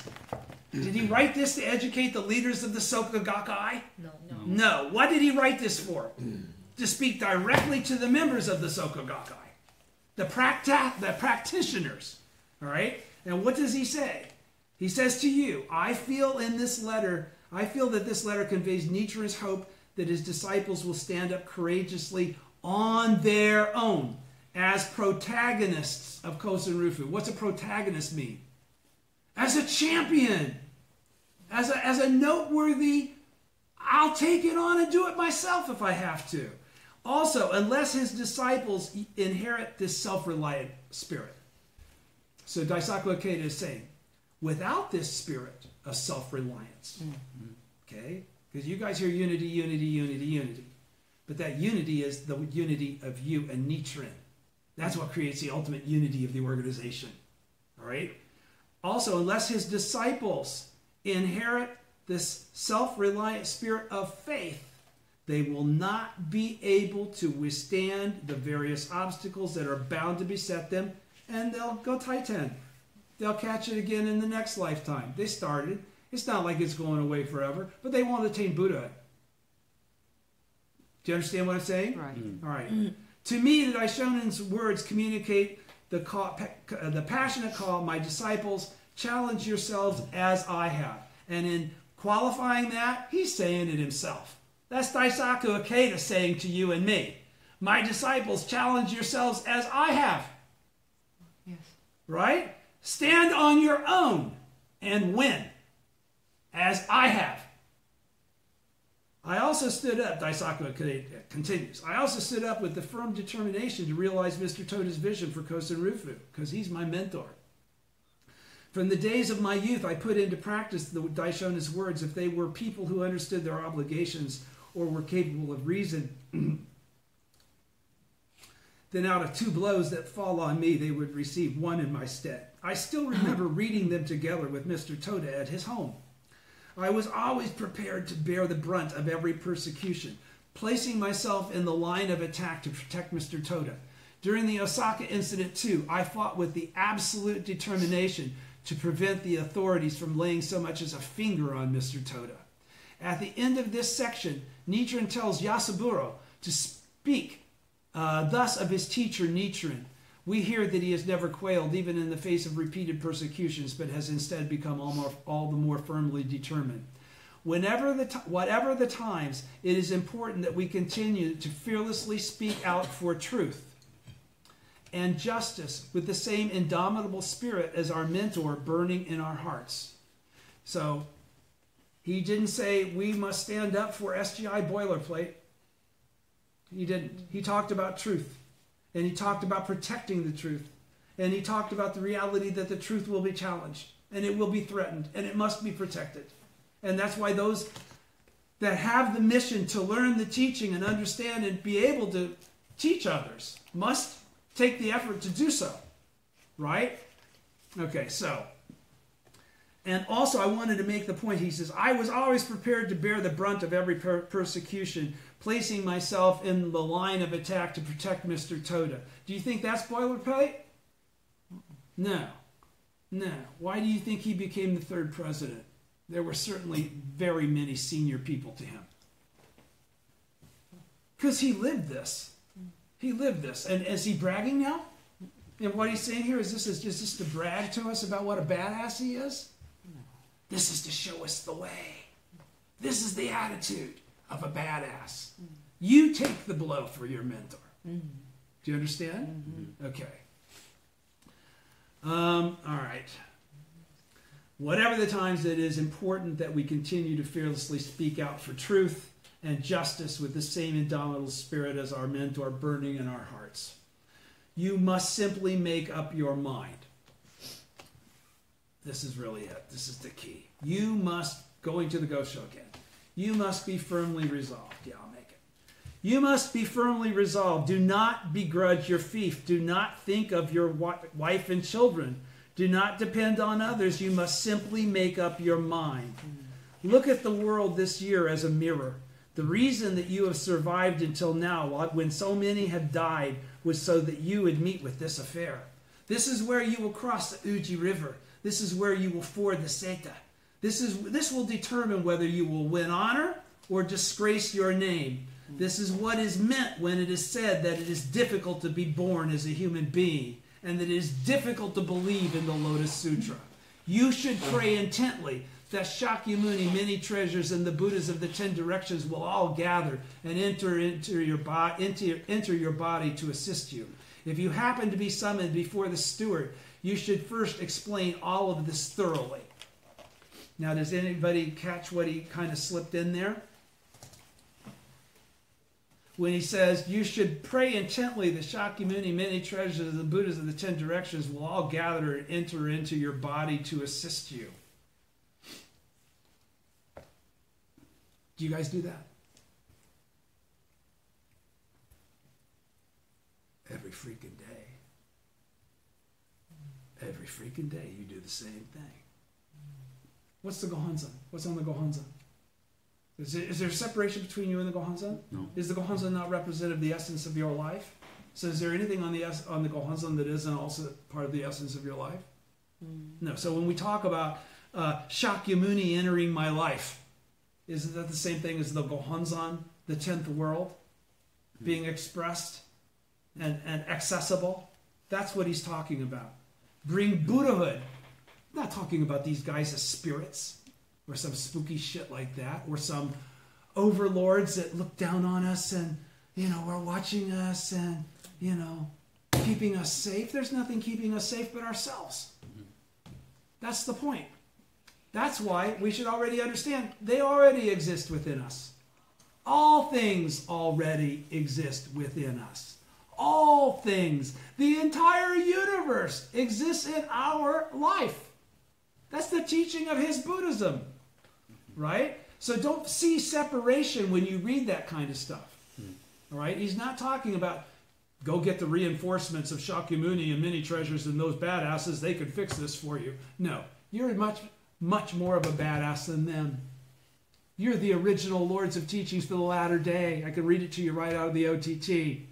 Speaker 1: Did he write this to educate the leaders of the Soka Gakkai? No. What did he write this for? To speak directly to the members of the Soka Gakkai. The practitioners. All right? And what does he say? He says to you, I feel that this letter conveys Nichiren's hope that his disciples will stand up courageously on their own as protagonists of Kosen Rufu. What's a protagonist mean? As a champion, as a noteworthy, I'll take it on and do it myself if I have to. Also, unless his disciples inherit this self-reliant spirit. So Daisaku Ikeda is saying, without this spirit of self-reliance, okay? Because you guys hear unity, unity, unity, unity. But that unity is the unity of you and Nichiren. That's what creates the ultimate unity of the organization. All right? Also, unless his disciples inherit this self-reliant spirit of faith, they will not be able to withstand the various obstacles that are bound to beset them, and they'll go Titan. They'll catch it again in the next lifetime. They started. It's not like it's going away forever, but they won't attain Buddha. Do you understand what I'm saying?
Speaker 2: Right.
Speaker 1: All right. To me, the Daishonin's words communicate the passionate call, my disciples, challenge yourselves as I have. And in qualifying that, he's saying it himself. That's Daisaku Ikeda saying to you and me, my disciples, challenge yourselves as I have.
Speaker 2: Yes.
Speaker 1: Right? Stand on your own and win, as I have. I also stood up, Daisaku Ikeda continues, I also stood up with the firm determination to realize Mr. Toda's vision for Kosen Rufu, because he's my mentor. From the days of my youth, I put into practice the Daishonin's words. If they were people who understood their obligations or were capable of reason, then out of 2 blows that fall on me, they would receive 1 in my stead. I still remember reading them together with Mr. Toda at his home. I was always prepared to bear the brunt of every persecution, placing myself in the line of attack to protect Mr. Toda. During the Osaka incident, too, I fought with the absolute determination to prevent the authorities from laying so much as a finger on Mr. Toda. At the end of this section, Nichiren tells Yasuburo to speak thus of his teacher Nichiren. We hear that he has never quailed even in the face of repeated persecutions, but has instead become all the more firmly determined. Whatever the times, it is important that we continue to fearlessly speak out for truth and justice with the same indomitable spirit as our mentor burning in our hearts. So he didn't say we must stand up for SGI boilerplate. He didn't. He talked about truth. And he talked about protecting the truth. And he talked about the reality that the truth will be challenged. And it will be threatened. And it must be protected. And that's why those that have the mission to learn the teaching and understand and be able to teach others must take the effort to do so. Right? Okay, so. And also I wanted to make the point, he says, I was always prepared to bear the brunt of every persecution, placing myself in the line of attack to protect Mr. Toda. Do you think that's boilerplate? No. No. Why do you think he became the 3rd president? There were certainly very many senior people to him. Because he lived this. He lived this. And is he bragging now? And what he's saying here is this to brag to us about what a badass he is? This is to show us the way. This is the attitude of a badass. You take the blow for your mentor. Do you understand? Okay. All right. Whatever the times, it is important that we continue to fearlessly speak out for truth and justice with the same indomitable spirit as our mentor burning in our hearts. You must simply make up your mind. This is really it. This is the key. You must, going to the Ghost Show again, you must be firmly resolved. Yeah, I'll make it. You must be firmly resolved. Do not begrudge your fief. Do not think of your wife and children. Do not depend on others. You must simply make up your mind. Look at the world this year as a mirror. The reason that you have survived until now, when so many have died, was so that you would meet with this affair. This is where you will cross the Uji River. This is where you will ford the Seta. This will determine whether you will win honor or disgrace your name. This is what is meant when it is said that it is difficult to be born as a human being and that it is difficult to believe in the Lotus Sutra. You should pray intently that Shakyamuni, many treasures, and the Buddhas of the 10 directions will all gather and enter your body to assist you. If you happen to be summoned before the steward, you should first explain all of this thoroughly. Now, does anybody catch what he kind of slipped in there? When he says, you should pray intently that Shakyamuni, many treasures, and the Buddhas of the 10 directions will all gather and enter into your body to assist you. Do you guys do that? Every freaking day. Every freaking day you do the same thing. What's the Gohonzon? What's on the Gohonzon? Is there a separation between you and the Gohonzon?
Speaker 3: No.
Speaker 1: Is the Gohonzon not representative of the essence of your life? So is there anything on the Gohonzon that isn't also part of the essence of your life? No. So when we talk about Shakyamuni entering my life, isn't that the same thing as the Gohonzon, the 10th world, being expressed and accessible? That's what he's talking about. Bring Buddhahood. I'm not talking about these guys as spirits or some spooky shit like that, or some overlords that look down on us and, are watching us and, keeping us safe. There's nothing keeping us safe but ourselves. That's the point. That's why we should already understand they already exist within us. All things already exist within us. All things. The entire universe exists in our life. That's the teaching of his Buddhism. Right? So don't see separation when you read that kind of stuff. All right? He's not talking about go get the reinforcements of Shakyamuni and many treasures and those badasses. They could fix this for you. No. You're much more of a badass than them. You're the original Lords of Teachings for the latter day. I can read it to you right out of the OTT.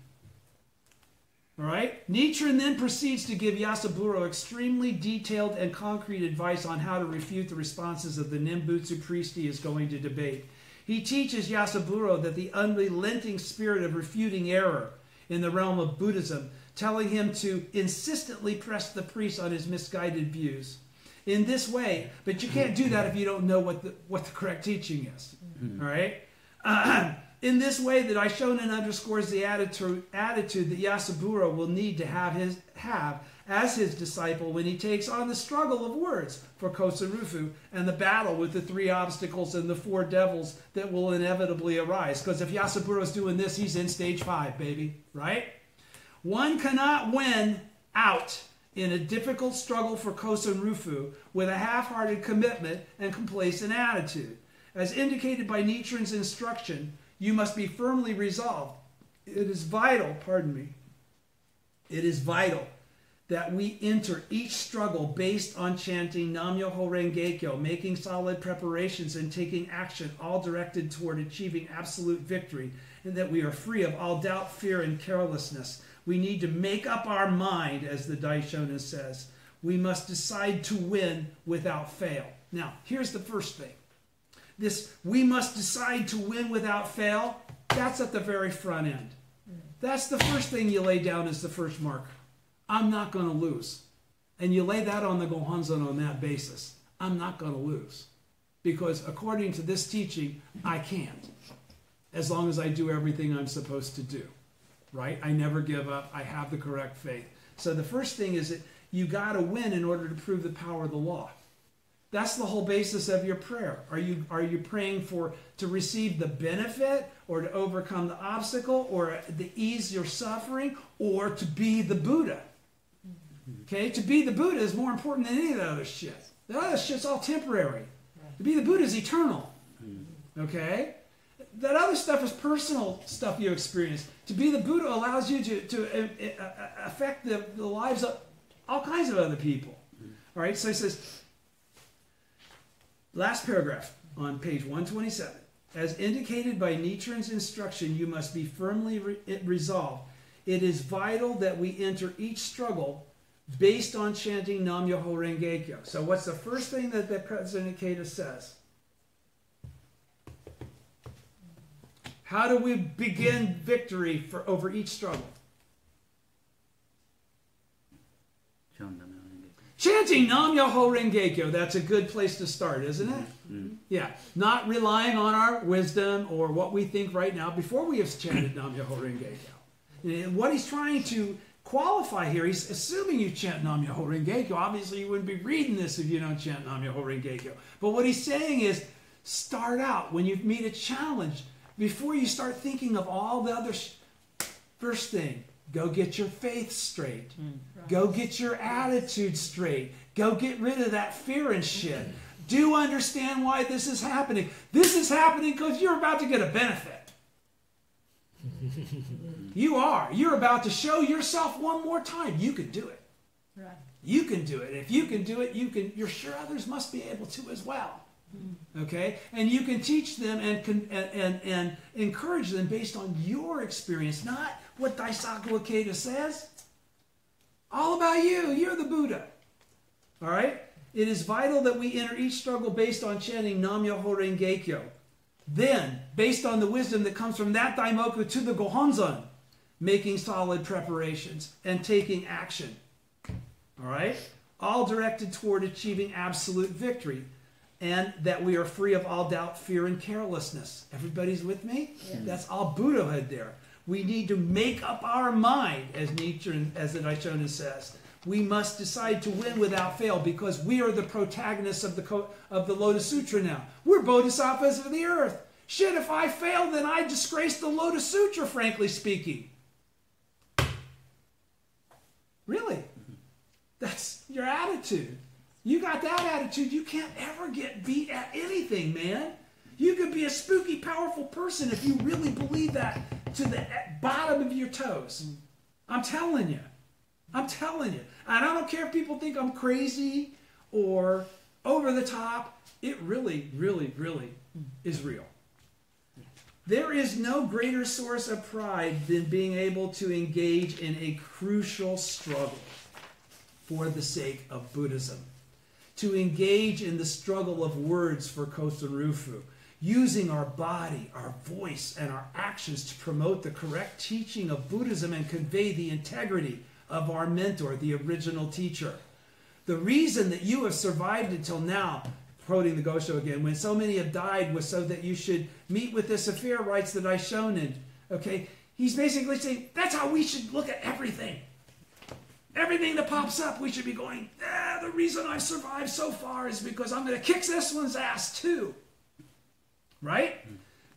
Speaker 1: All right? Nichiren then proceeds to give Yasaburo extremely detailed and concrete advice on how to refute the responses of the Nimbutsu priest he is going to debate. He teaches Yasaburo that the unrelenting spirit of refuting error in the realm of Buddhism, telling him to insistently press the priest on his misguided views. In this way, but you can't do that if you don't know what the correct teaching is. All right? In this way, that Daishonin underscores the attitude that Yasaburo will need to have as his disciple when he takes on the struggle of words for Kosarufu and the battle with the 3 obstacles and the 4 devils that will inevitably arise. Because if Yasaburo's doing this, he's in stage 5, baby. Right? One cannot win out in a difficult struggle for Kosarufu with a half-hearted commitment and complacent attitude. As indicated by Nichiren's instruction, you must be firmly resolved. It is vital, it is vital that we enter each struggle based on chanting Nam-myoho Renge-kyo, making solid preparations and taking action, all directed toward achieving absolute victory, and that we are free of all doubt, fear, and carelessness. We need to make up our mind, as the Daishonin says. We must decide to win without fail. Now, here's the first thing. This, we must decide to win without fail, that's at the very front end. That's the first thing you lay down as the first marker. I'm not going to lose. And you lay that on the Gohonzon on that basis. I'm not going to lose. Because according to this teaching, I can't. As long as I do everything I'm supposed to do. Right? I never give up. I have the correct faith. So the first thing is that you got to win in order to prove the power of the law. That's the whole basis of your prayer. Are you praying to receive the benefit, or to overcome the obstacle, or to ease your suffering, or to be the Buddha? Okay, to be the Buddha is more important than any of the other shit. The other shit's all temporary. To be the Buddha is eternal. Okay? That other stuff is personal stuff you experience. To be the Buddha allows you to affect the lives of all kinds of other people. All right, so he says, last paragraph on page 127. As indicated by Nichiren's instruction, you must be firmly resolved. It is vital that we enter each struggle based on chanting Nam-myoho Renge-kyo. So what's the first thing that President Ikeda says? How do we begin victory over each struggle? Chanting Nam-myoho Renge-kyo. That's a good place to start, isn't it? Yeah. Not relying on our wisdom or what we think right now before we have chanted Nam-myoho Renge-kyo. And what he's trying to qualify here, he's assuming you chant Nam-myoho Renge-kyo. Obviously, you wouldn't be reading this if you don't chant Nam-myoho Renge-kyo. But what he's saying is, start out when you meet a challenge. Before you start thinking of all the other first thing, go get your faith straight. Right. Go get your attitude straight. Go get rid of that fear and shit. Do understand why this is happening. This is happening because you're about to get a benefit. You are. You're about to show yourself one more time. You can do it. Right. You can do it. If you can do it, you're sure others must be able to as well. Okay, and you can teach them and encourage them based on your experience, not what Daisaku Ikeda says. All about you. You're the Buddha. All right. It is vital that we enter each struggle based on chanting Nam-myoho Renge-kyo. Then, based on the wisdom that comes from that Daimoku to the Gohonzon, making solid preparations and taking action. All right, all directed toward achieving absolute victory. And that we are free of all doubt, fear, and carelessness. Everybody's with me? Yes. That's all Buddhahood there. We need to make up our mind, as Nietzsche, as the Daishonin says. We must decide to win without fail because we are the protagonists of the Lotus Sutra now. We're bodhisattvas of the earth. Shit, if I fail, then I disgrace the Lotus Sutra, frankly speaking. Really? That's your attitude. You got that attitude, you can't ever get beat at anything, man. You could be a spooky, powerful person if you really believe that to the bottom of your toes. I'm telling you. I'm telling you. And I don't care if people think I'm crazy or over the top. It really, really, really is real. There is no greater source of pride than being able to engage in a crucial struggle for the sake of Buddhism. To engage in the struggle of words for Kosen Rufu, using our body, our voice, and our actions to promote the correct teaching of Buddhism and convey the integrity of our mentor, the original teacher. The reason that you have survived until now, quoting the Gosho again, when so many have died was so that you should meet with this affair, writes the Daishonin. Okay, he's basically saying that's how we should look at everything. Everything that pops up, we should be going, the reason I've survived so far is because I'm going to kick this one's ass too. Right?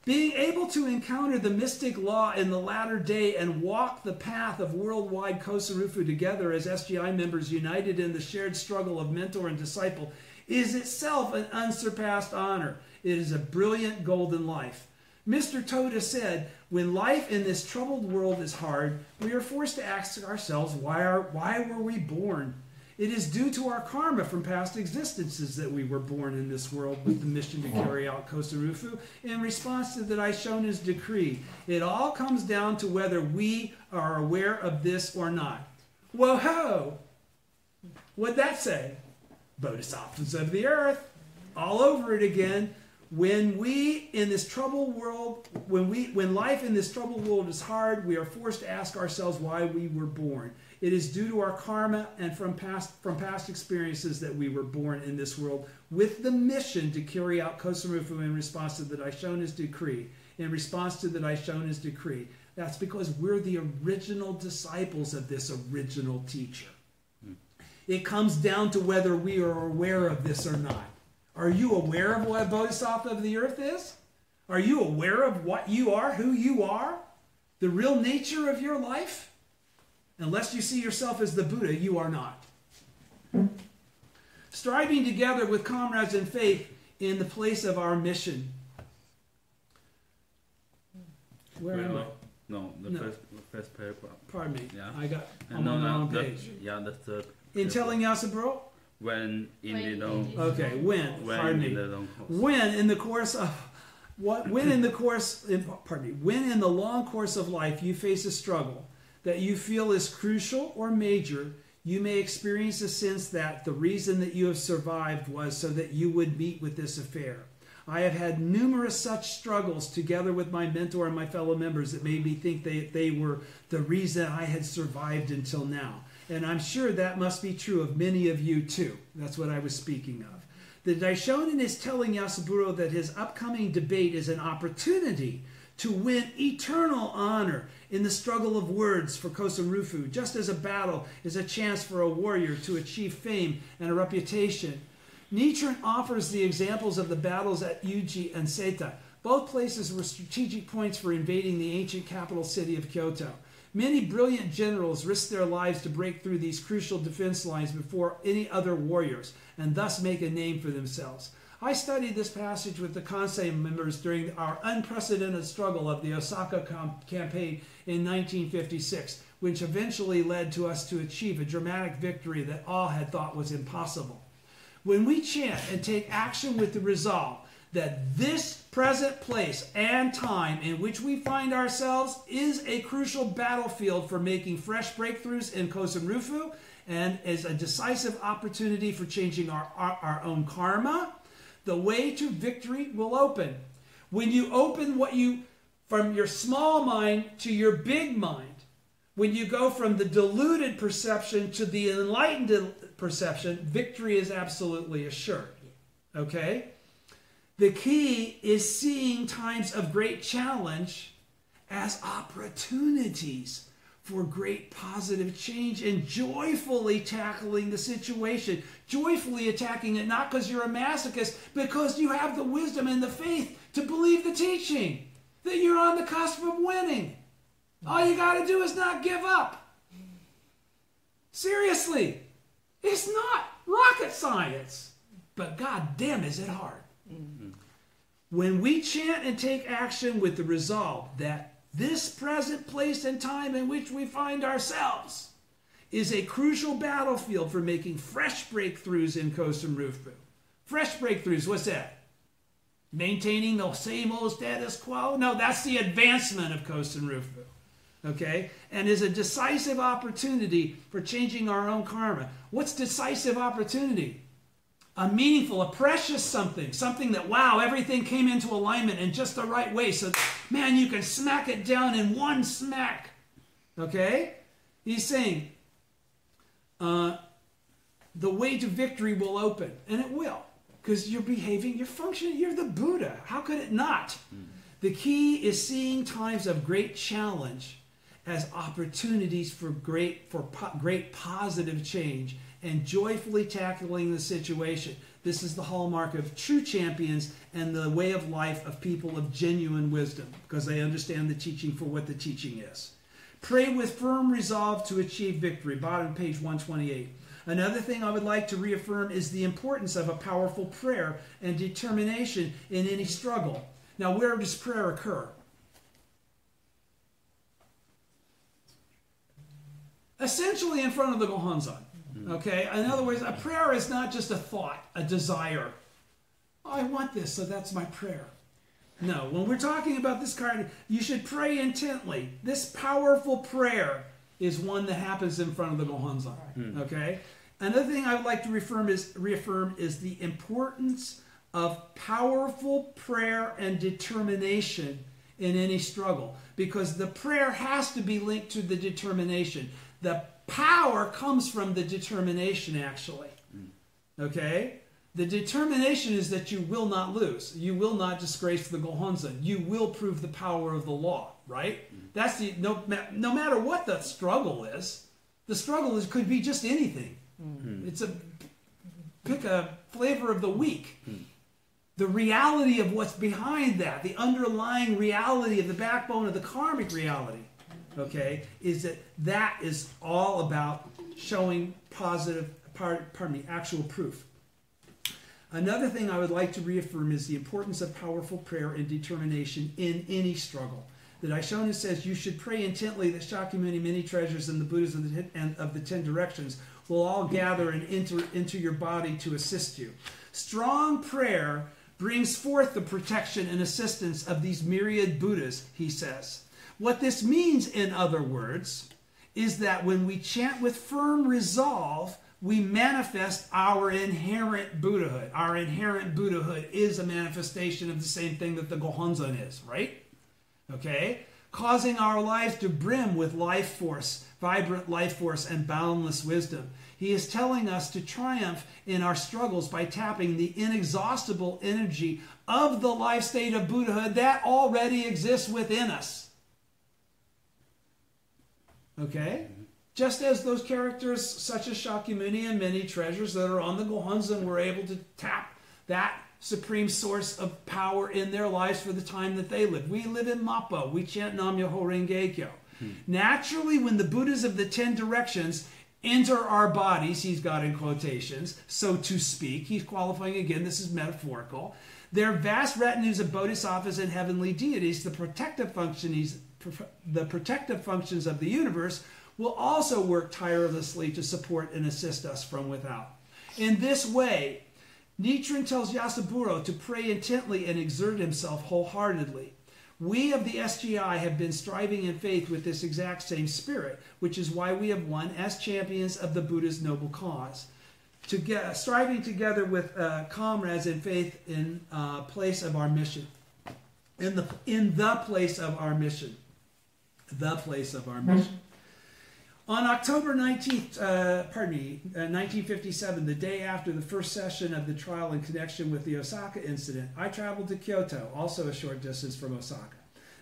Speaker 1: Being able to encounter the mystic law in the latter day and walk the path of worldwide Kosen Rufu together as SGI members united in the shared struggle of mentor and disciple is itself an unsurpassed honor. It is a brilliant golden life. Mr. Toda said, when life in this troubled world is hard, we are forced to ask ourselves, why were we born? It is due to our karma from past existences that we were born in this world with the mission to carry out Kosen Rufu in response to the Daishonin's decree. It all comes down to whether we are aware of this or not. Whoa-ho! What'd that say? Bodhisattvas of the earth, all over it again. When we in this troubled world, when life in this troubled world is hard, we are forced to ask ourselves why we were born. It is due to our karma and from past experiences that we were born in this world with the mission to carry out Kosen Rufu in response to the Daishonin's decree. In response to the Daishonin's decree. That's because we're the original disciples of this original teacher. It comes down to whether we are aware of this or not. Are you aware of what a bodhisattva of the earth is? Are you aware of what you are, who you are, the real nature of your life? Unless you see yourself as the Buddha, you are not. Striving together with comrades in faith in the place of our mission. Where am I?
Speaker 3: No, the first paragraph.
Speaker 1: Pardon me.
Speaker 3: Yeah.
Speaker 1: I'm on the wrong page.
Speaker 3: The third.
Speaker 1: In telling Yasaburo?
Speaker 3: When in the long.
Speaker 1: Okay, when. Pardon me. When in the course of when in the long course of life you face a struggle that you feel is crucial or major, you may experience a sense that the reason that you have survived was so that you would meet with this affair. I have had numerous such struggles together with my mentor and my fellow members that made me think they were the reason I had survived until now. And I'm sure that must be true of many of you too. That's what I was speaking of. The Daishonin is telling Yasaburo that his upcoming debate is an opportunity to win eternal honor in the struggle of words for Kosen Rufu, just as a battle is a chance for a warrior to achieve fame and a reputation. Nichiren offers the examples of the battles at Uji and Seta. Both places were strategic points for invading the ancient capital city of Kyoto. Many brilliant generals risked their lives to break through these crucial defense lines before any other warriors, and thus make a name for themselves. I studied this passage with the Kansei members during our unprecedented struggle of the Osaka campaign in 1956, which eventually led to us to achieve a dramatic victory that all had thought was impossible. When we chant and take action with the resolve that this present place and time in which we find ourselves is a crucial battlefield for making fresh breakthroughs in Kosen Rufu and is a decisive opportunity for changing our own karma, the way to victory will open. When you open from your small mind to your big mind, when you go from the deluded perception to the enlightened perception, victory is absolutely assured. Okay? The key is seeing times of great challenge as opportunities for great positive change and joyfully tackling the situation. Joyfully attacking it, not because you're a masochist, because you have the wisdom and the faith to believe the teaching, that you're on the cusp of winning. All you got to do is not give up. Seriously, it's not rocket science, but god damn is it hard. When we chant and take action with the resolve that this present place and time in which we find ourselves is a crucial battlefield for making fresh breakthroughs in Kosen Rufu. Fresh breakthroughs, what's that? Maintaining the same old status quo? No, that's the advancement of Kosen Rufu. Okay? And is a decisive opportunity for changing our own karma. What's decisive opportunity? A meaningful, a precious something that, wow, everything came into alignment in just the right way. So, man, you can smack it down in one smack. Okay? He's saying, the way to victory will open. And it will. Because you're behaving, you're functioning, you're the Buddha. How could it not? The key is seeing times of great challenge as opportunities for great positive change and joyfully tackling the situation. This is the hallmark of true champions and the way of life of people of genuine wisdom, because they understand the teaching for what the teaching is. Pray with firm resolve to achieve victory. Bottom page 128. Another thing I would like to reaffirm is the importance of a powerful prayer and determination in any struggle. Now, where does prayer occur? Essentially in front of the Gohonzon. Okay? In other words, a prayer is not just a thought, a desire. Oh, I want this, so that's my prayer. No, when we're talking about this kind, you should pray intently. This powerful prayer is one that happens in front of the Gohonzon. Okay? Another thing I would like to reaffirm is the importance of powerful prayer and determination in any struggle. Because the prayer has to be linked to the determination. The power comes from the determination, actually. Okay? The determination is that you will not lose. You will not disgrace the Gohonzon. You will prove the power of the law, right? That's the no matter what the struggle is. The struggle could be just anything. It's pick a flavor of the week. The reality of what's behind that, the underlying reality of the backbone of the karmic reality, okay, is that is all about showing positive, actual proof. Another thing I would like to reaffirm is the importance of powerful prayer and determination in any struggle. The Daishonin says you should pray intently that Shakyamuni, many treasures, and the Buddhas of the 10 directions will all gather and enter into your body to assist you. Strong prayer brings forth the protection and assistance of these myriad Buddhas, he says. What this means, in other words, is that when we chant with firm resolve, we manifest our inherent Buddhahood. Our inherent Buddhahood is a manifestation of the same thing that the Gohonzon is, right? Okay? Causing our lives to brim with life force, vibrant life force, and boundless wisdom. He is telling us to triumph in our struggles by tapping the inexhaustible energy of the life state of Buddhahood that already exists within us. Okay? Just as those characters such as Shakyamuni and many treasures that are on the Gohonzon were able to tap that supreme source of power in their lives for the time that they lived. We live in Mappo. We chant Nam Myoho Renge Kyo. Naturally, when the Buddhas of the 10 directions enter our bodies, he's got in quotations, so to speak, he's qualifying again, this is metaphorical, their vast retinues of bodhisattvas and heavenly deities, the protective functions of the universe, will also work tirelessly to support and assist us from without. In this way, Nichiren tells Yasaburo to pray intently and exert himself wholeheartedly. We of the SGI have been striving in faith with this exact same spirit, which is why we have won as champions of the Buddha's noble cause. Striving together with comrades in faith in place of our mission. In the place of our mission. The place of our mission. On October 19th, 1957, the day after the first session of the trial in connection with the Osaka incident, I traveled to Kyoto, also a short distance from Osaka.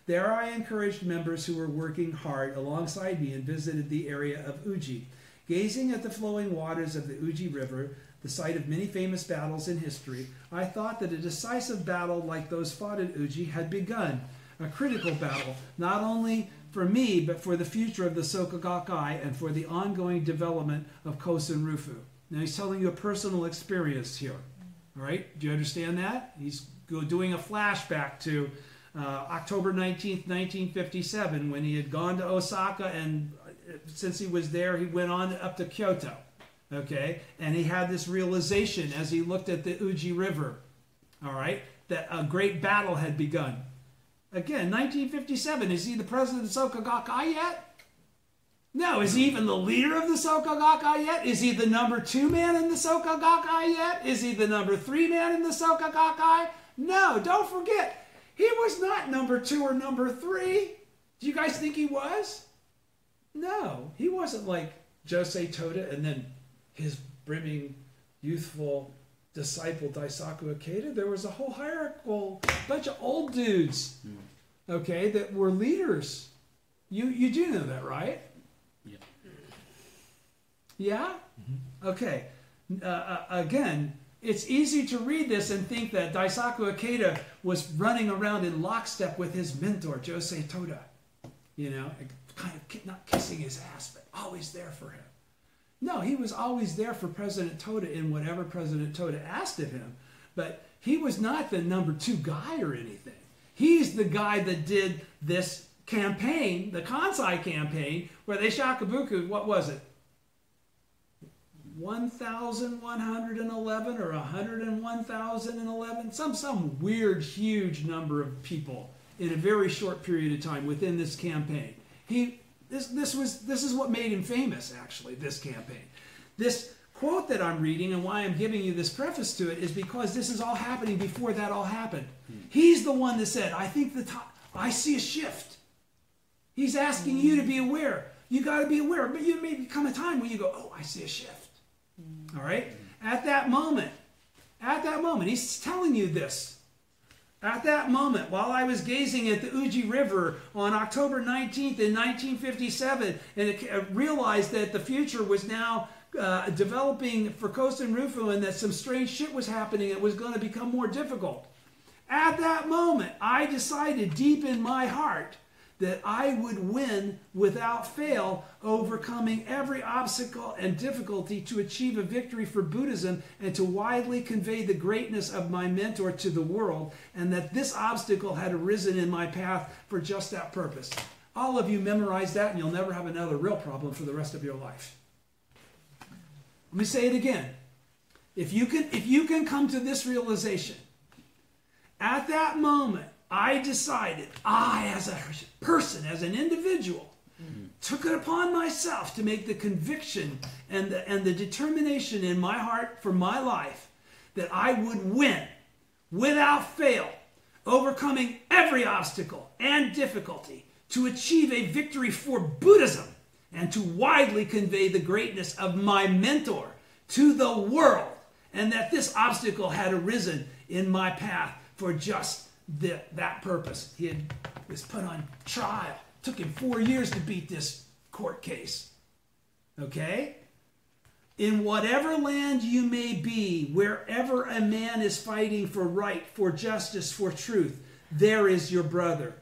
Speaker 1: There I encouraged members who were working hard alongside me and visited the area of Uji. Gazing at the flowing waters of the Uji River, the site of many famous battles in history, I thought that a decisive battle like those fought at Uji had begun. A critical battle, not only for me, but for the future of the Soka Gakkai and for the ongoing development of Kosen Rufu. Now he's telling you a personal experience here. All right, do you understand that? He's doing a flashback to October 19th, 1957, when he had gone to Osaka, and since he was there, he went on up to Kyoto. Okay, and he had this realization as he looked at the Uji River, all right, that a great battle had begun. Again, 1957, is he the president of the Soka Gakkai yet? No. Is he even the leader of the Soka Gakkai yet? Is he the number 2 man in the Soka Gakkai yet? Is he the number 3 man in the Soka Gakkai? No, don't forget, he was not number 2 or number 3. Do you guys think he was? No, he wasn't like Josei Toda and then his brimming, youthful disciple Daisaku Ikeda. There was a whole hierarchical bunch of old dudes, okay, that were leaders. You do know that, right?
Speaker 3: Yeah.
Speaker 1: Yeah? Okay. Again, it's easy to read this and think that Daisaku Ikeda was running around in lockstep with his mentor, Josei Toda. You know, kind of not kissing his ass, but always there for him. No, he was always there for President Toda in whatever President Toda asked of him. But he was not the number 2 guy or anything. He's the guy that did this campaign, the Kansai campaign, where they shakabuku, what was it? 1,111 or 101,011? Some weird, huge number of people in a very short period of time within this campaign. This is what made him famous, actually, this campaign. This quote that I'm reading and why I'm giving you this preface to it is because this is all happening before that all happened. He's the one that said, I see a shift. He's asking you to be aware. You got to be aware. But you may become a time when you go, oh, I see a shift. All right? At that moment, he's telling you this. At that moment, while I was gazing at the Uji River on October 19th in 1957 and realized that the future was now developing for Kosen Rufu, and that some strange shit was happening. It was going to become more difficult. At that moment, I decided deep in my heart that I would win without fail, overcoming every obstacle and difficulty to achieve a victory for Buddhism and to widely convey the greatness of my mentor to the world, and that this obstacle had arisen in my path for just that purpose. All of you memorize that, and you'll never have another real problem for the rest of your life. Let me say it again. If you can come to this realization, at that moment, I decided, I as a person, as an individual, took it upon myself to make the conviction and the determination in my heart for my life that I would win without fail, overcoming every obstacle and difficulty to achieve a victory for Buddhism and to widely convey the greatness of my mentor to the world, and that this obstacle had arisen in my path for just that purpose. He was put on trial. It took him 4 years to beat this court case. Okay? In whatever land you may be, wherever a man is fighting for right, for justice, for truth, there is your brother.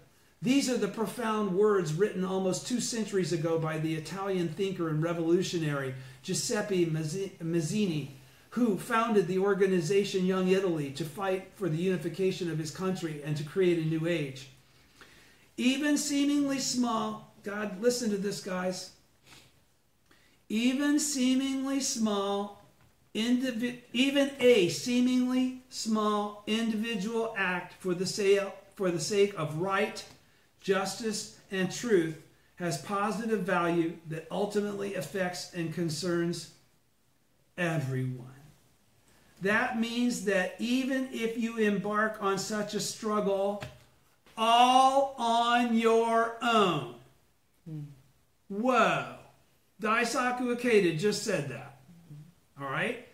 Speaker 1: These are the profound words written almost 2 centuries ago by the Italian thinker and revolutionary Giuseppe Mazzini, who founded the organization Young Italy to fight for the unification of his country and to create a new age. Even seemingly small, God, listen to this, guys. Even a seemingly small individual act for the sake of right, justice, and truth has positive value that ultimately affects and concerns everyone. That means that even if you embark on such a struggle all on your own. Whoa. Daisaku Ikeda just said that. All right?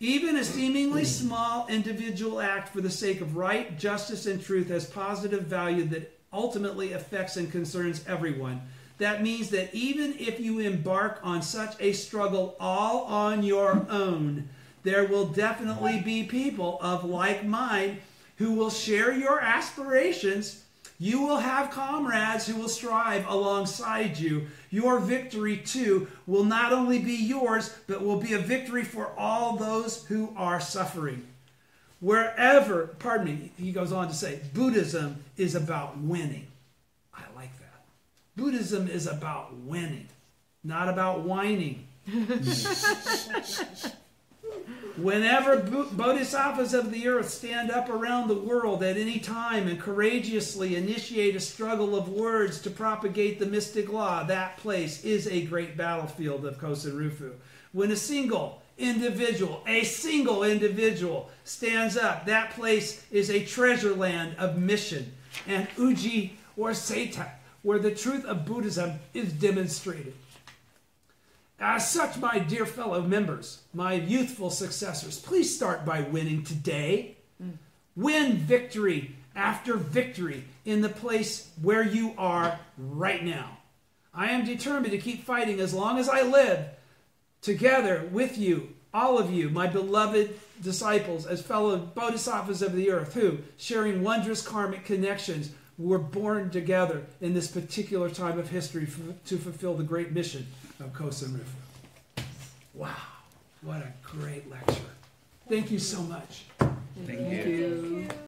Speaker 1: Even a seemingly small individual act for the sake of right, justice, and truth has positive value that ultimately affects and concerns everyone. That means that even if you embark on such a struggle all on your own, there will definitely be people of like mind who will share your aspirations. You will have comrades who will strive alongside you. Your victory, too, will not only be yours, but will be a victory for all those who are suffering. Wherever, he goes on to say, Buddhism is about winning. I like that. Buddhism is about winning, not about whining. Whenever bodhisattvas of the earth stand up around the world at any time and courageously initiate a struggle of words to propagate the mystic law, that place is a great battlefield of Kosen Rufu. When a single individual stands up, that place is a treasure land of mission and uji or seitai, where the truth of Buddhism is demonstrated. As such, my dear fellow members, my youthful successors, please start by winning today. Win victory after victory in the place where you are right now. I am determined to keep fighting as long as I live, together with you, all of you, my beloved disciples, as fellow bodhisattvas of the earth, who, sharing wondrous karmic connections, were born together in this particular time of history to fulfill the great mission of Kosen Rufu. Wow, what a great lecture. Thank you so much.
Speaker 3: Thank you.